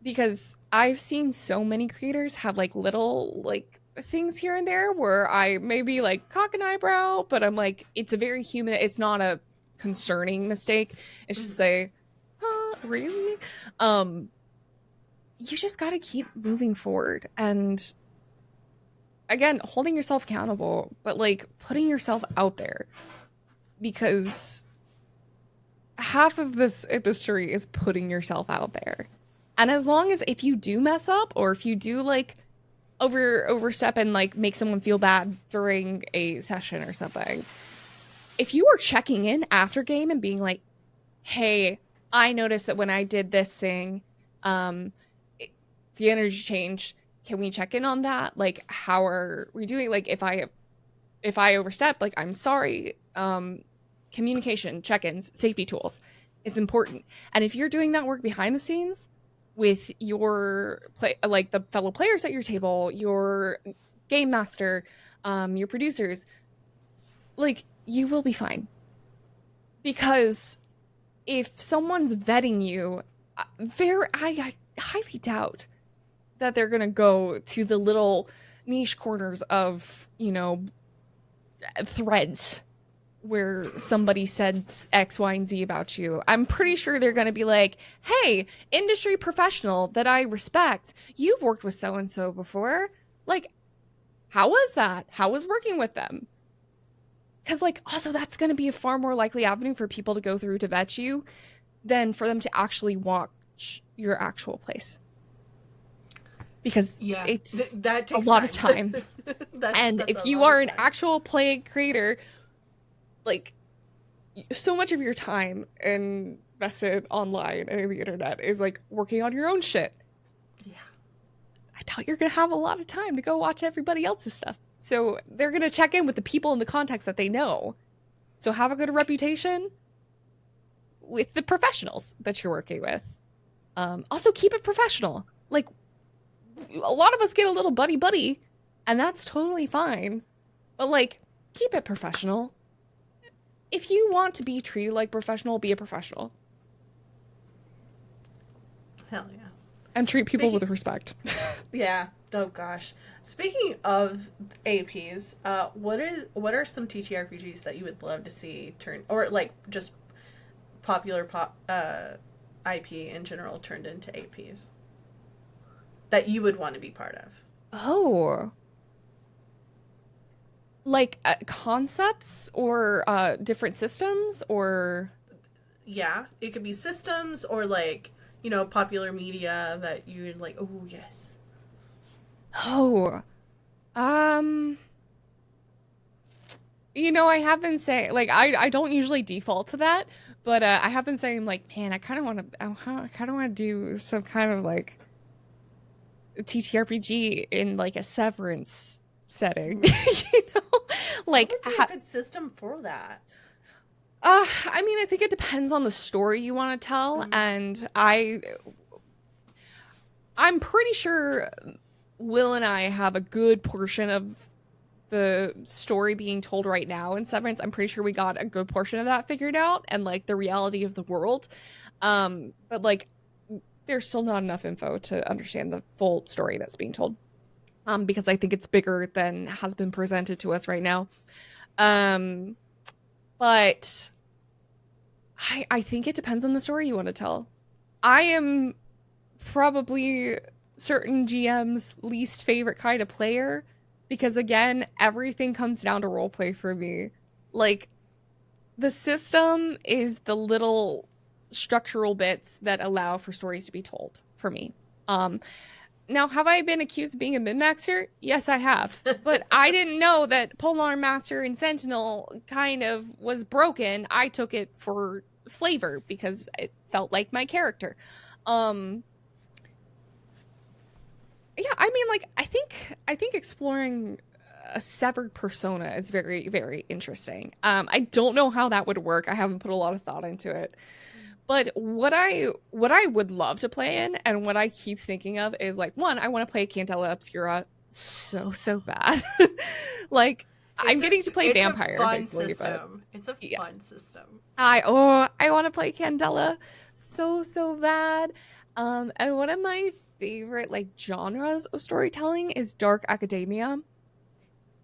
Because I've seen so many creators have like little like things here and there where I maybe like cock an eyebrow, but I'm like, it's a very human, it's not a concerning mistake. It's just say, huh, really? You just got to keep moving forward. And again, holding yourself accountable, but like putting yourself out there, because half of this industry is putting yourself out there. And as long as, if you do mess up, or if you do like overstep and like make someone feel bad during a session or something, if you are checking in after game and being like, hey, I noticed that when I did this thing, the energy change, can we check in on that? Like, how are we doing? Like, if I overstepped, like, I'm sorry. Communication, check-ins, safety tools, it's important. And if you're doing that work behind the scenes with your like the fellow players at your table, your game master, your producers, like, you will be fine. Because if someone's vetting you, I highly doubt that they're gonna go to the little niche corners of, you know, threads where somebody said X, Y, and Z about you. I'm pretty sure they're going to be like, hey, industry professional that I respect, you've worked with so-and-so before. Like, how was that? How was working with them? Because, like, also that's going to be a far more likely avenue for people to go through to vet you than for them to actually watch your actual place. Because Yeah, it's that a takes lot time. of time. And That's if a you lot are of an time. actual play creator, like, so much of your time invested online and in the internet is like working on your own shit. Yeah. I doubt you're gonna have a lot of time to go watch everybody else's stuff. So they're gonna check in with the people in the context that they know. So have a good reputation with the professionals that you're working with. Also keep it professional. Like, a lot of us get a little buddy buddy, and that's totally fine. But like, keep it professional. If you want to be treated like professional, be a professional. Hell yeah. And treat people Speaking, with respect. yeah. Oh gosh. Speaking of APs, what are some TTRPGs that you would love to see turn, or like just popular IP in general turned into APs that you would want to be part of? Oh, like concepts or different systems or Yeah, it could be systems or like, popular media that you'd like, oh yes. oh, um, I have been saying like I don't usually default to that, but I have been saying like, man, I kind of want to I kind of want to do some kind of like TTRPG in like a Severance setting, Ooh. you know, What like would be a good system for that? I mean, I think it depends on the story you want to tell, Mm-hmm. and I'm pretty sure Will and I have a good portion of the story being told right now in Severance. I'm pretty sure we got a good portion of that figured out and like the reality of the world. But like there's still not enough info to understand the full story that's being told. Because I think it's bigger than has been presented to us right now. Um, but I think it depends on the story you want to tell. I am probably certain GM's least favorite kind of player because again, everything comes down to roleplay for me. Like the system is the little structural bits that allow for stories to be told for me. Um Now, have I been accused of being a min-maxer? Yes, I have. But I didn't know that Polearm Master and Sentinel kind of was broken. I took it for flavor because it felt like my character. Um yeah, I mean like I think exploring a severed persona is very very interesting. I don't know how that would work. I haven't put a lot of thought into it. But what I would love to play in and what I keep thinking of is like one, I want to play Candela Obscura so bad. Like I'm getting to play It's a vampire, fun thankfully, but system. It's a yeah. fun system. I want to play Candela so bad. And one of my favorite like genres of storytelling is dark academia.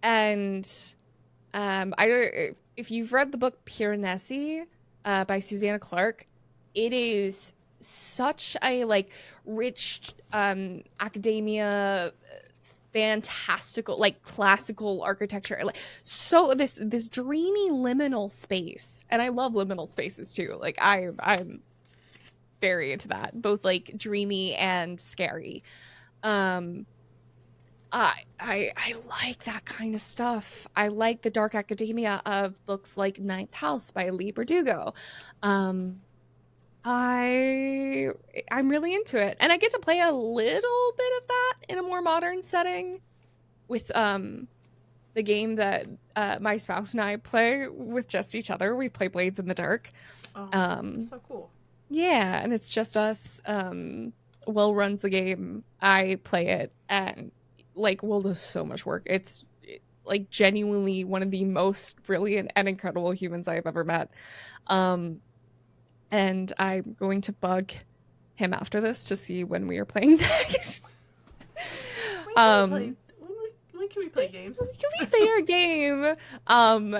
And if you've read the book Piranesi by Susanna Clark, it is such a like rich academia fantastical like classical architecture like so this dreamy liminal space and I love liminal spaces too like I'm very into that both like dreamy and scary um I like that kind of stuff. I like the dark academia of books like Ninth House by Lee Berdugo. Um, I I'm really into it, and I get to play a little bit of that in a more modern setting with the game that my spouse and I play with just each other. We play Blades in the Dark. Oh, that's Um, so cool. yeah, and it's just us. Will runs the game. I play it, and like Will does so much work. It's like genuinely one of the most brilliant and incredible humans I have ever met. Um, and I'm going to bug him after this to see when we are playing next. When can we play? um, When can we play games? can we play our game? Um,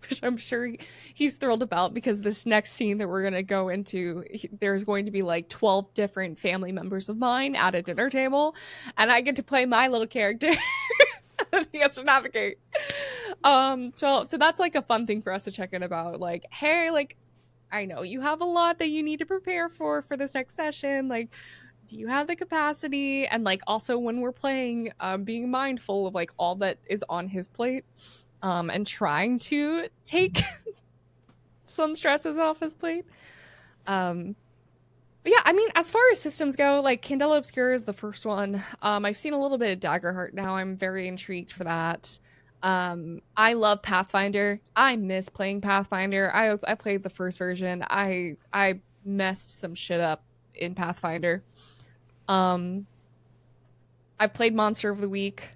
which I'm sure he's thrilled about because this next scene that we're gonna go into, there's going to be like 12 different family members of mine at a dinner table, and I get to play my little character. He has to navigate. So that's like a fun thing for us to check in about. Like, hey, like, I know you have a lot that you need to prepare for this next session. Like, do you have the capacity? And like, also when we're playing, being mindful of like all that is on his plate, and trying to take some stresses off his plate. Um, but yeah, I mean, as far as systems go, like Candela Obscura is the first one. I've seen a little bit of Daggerheart now. I'm very intrigued for that. I love Pathfinder. I miss playing Pathfinder. I played the first version. I messed some shit up in Pathfinder. Um, I've played Monster of the Week.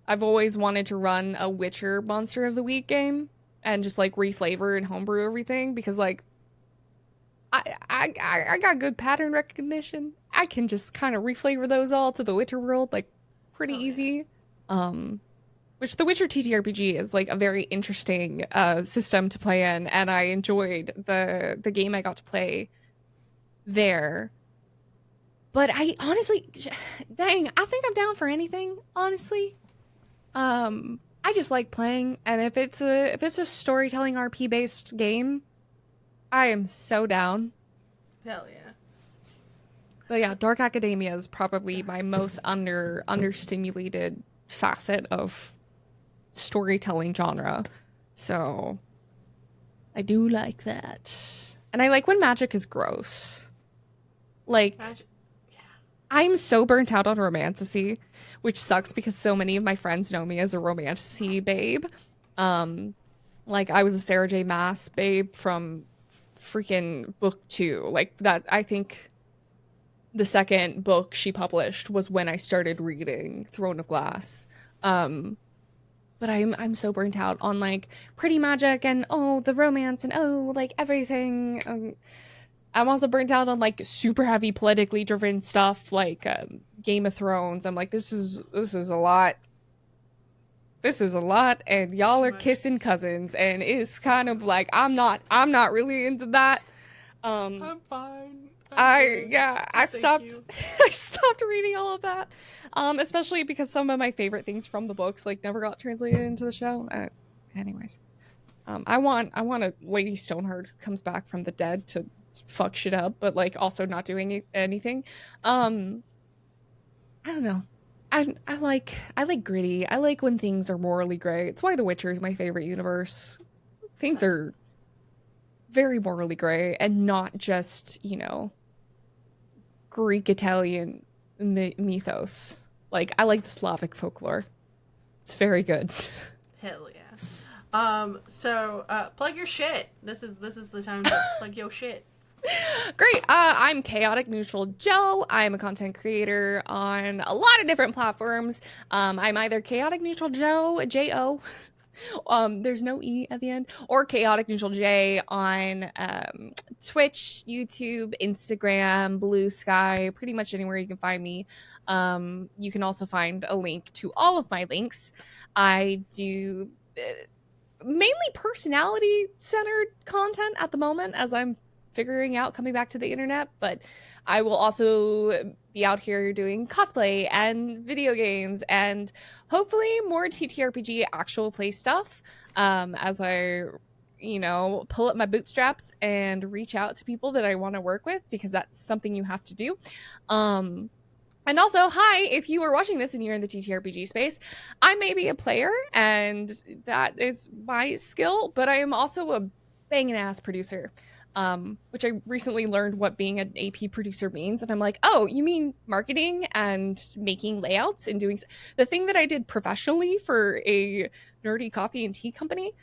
I've always wanted to run a Witcher Monster of the Week game and just like reflavor and homebrew everything because like I got good pattern recognition. I can just kind of reflavor those all to the Witcher world like pretty easy. Which the Witcher TTRPG is like a very interesting system to play in, and I enjoyed the game I got to play there. But I honestly, dang, I think I'm down for anything, honestly. I just like playing, and if it's a storytelling RP based game, I am so down. Hell yeah. But yeah, Dark Academia is probably my most understimulated facet of storytelling genre. So I do like that. And I like when magic is gross. Like I'm so burnt out on romantasy, which sucks because so many of my friends know me as a romantasy babe. Like I was a Sarah J. Maas babe from freaking book 2. Like that, I think the second book she published was when I started reading Throne of Glass. But I'm so burnt out on like pretty magic and oh the romance and oh like everything. I'm also burnt out on like super heavy politically driven stuff like Game of Thrones. I'm like this is a lot. This is a lot, and y'all are kissing cousins, and it's kind of like I'm not really into that. I'm fine. I stopped I stopped reading all of that. Especially because some of my favorite things from the books like never got translated into the show. Anyways. I want a Lady Stoneheart who comes back from the dead to fuck shit up, but like also not doing anything. I don't know. I like gritty. I like when things are morally gray. It's why The Witcher is my favorite universe. Things are very morally gray and not just, you know, Greek Italian mythos. Like I like the Slavic folklore. It's very good. Hell yeah. So plug your shit. This is the time to plug your shit. Great. I'm Chaotic Neutral Joe. I'm a content creator on a lot of different platforms. I'm either Chaotic Neutral Joe, J-O, there's no E at the end, or Chaotic Neutral J on Twitch, YouTube, Instagram, Blue Sky, pretty much anywhere you can find me. You can also find a link to all of my links. I do mainly personality-centered content at the moment as I'm figuring out coming back to the internet, but I will also be out here doing cosplay and video games and hopefully more TTRPG actual play stuff as I, you know, pull up my bootstraps and reach out to people that I want to work with because that's something you have to do. And also, hi, if you are watching this and you're in the TTRPG space, I may be a player and that is my skill, but I am also a banging ass producer. Which I recently learned what being an AP producer means. And I'm like, oh, you mean marketing and making layouts and doing the thing that I did professionally for a nerdy coffee and tea company.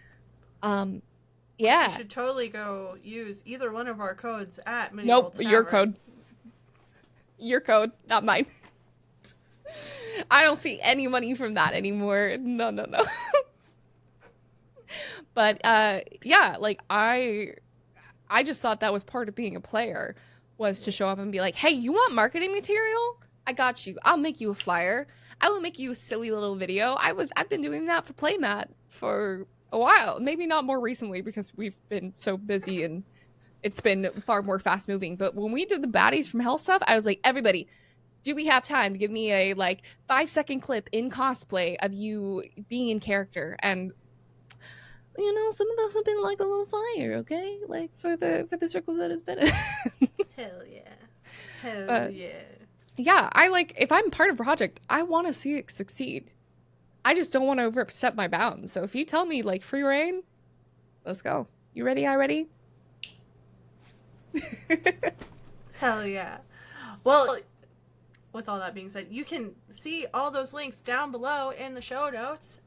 Yeah. You should totally go use either one of our codes at Mini Nope, your code. Your code, not mine. I don't see any money from that anymore. No. But yeah, like I just thought that was part of being a player was to show up and be like, hey, you want marketing material? I got you. I'll make you a flyer. I will make you a silly little video. I've been doing that for Playmat for a while. Maybe not more recently because we've been so busy and it's been far more fast moving. But when we did the baddies from hell stuff, I was like, everybody, do we have time to give me a like 5-second clip in cosplay of you being in character? And you know, some of those have been like a little fire, okay? Like for the circles that it's been in. Hell yeah. Hell But yeah. yeah, I like if I'm part of a project, I want to see it succeed. I just don't want to overstep my bounds. So if you tell me like free reign, let's go. You ready? I ready? Hell yeah. Well, with all that being said, you can see all those links down below in the show notes.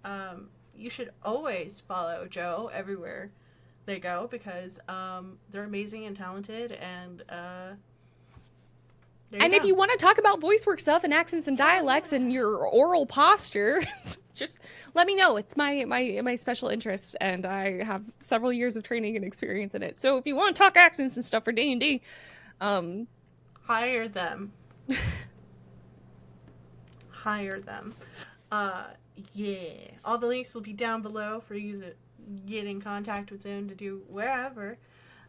You should always follow Joe everywhere they go because they're amazing and talented. And And if you want to talk about voice work stuff and accents and dialects and your oral posture, just let me know. It's my special interest, and I have several years of training and experience in it. So if you want to talk accents and stuff for D&D, hire them. Hire them. Yeah. All the links will be down below for you to get in contact with them to do wherever.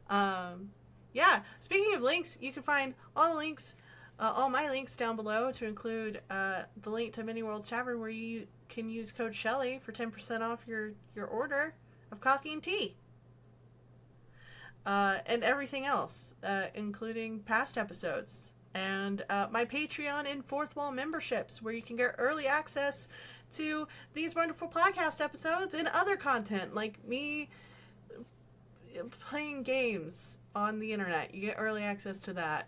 Yeah. Speaking of links, you can find all the links, all my links down below to include the link to Mini Worlds Tavern where you can use code Shelly for 10% off your order of coffee and tea. And everything else, including past episodes. And my Patreon and Fourth Wall memberships, where you can get early access to these wonderful podcast episodes and other content, like me playing games on the internet. You get early access to that.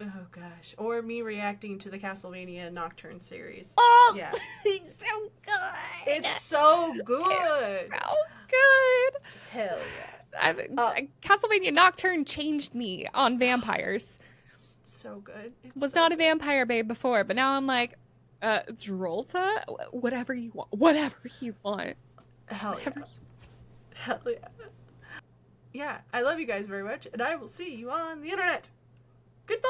Oh gosh. Or me reacting to the Castlevania Nocturne series. oh, Yeah. it's so good. It's so good. It's so good. Hell yeah. Castlevania Nocturne changed me on vampires. So good. It's Was so not a good. vampire babe before, but now I'm like, it's Rolta? Whatever you want. Whatever you want. Hell yeah. Whatever you Hell yeah. Yeah, I love you guys very much, and I will see you on the internet. Goodbye!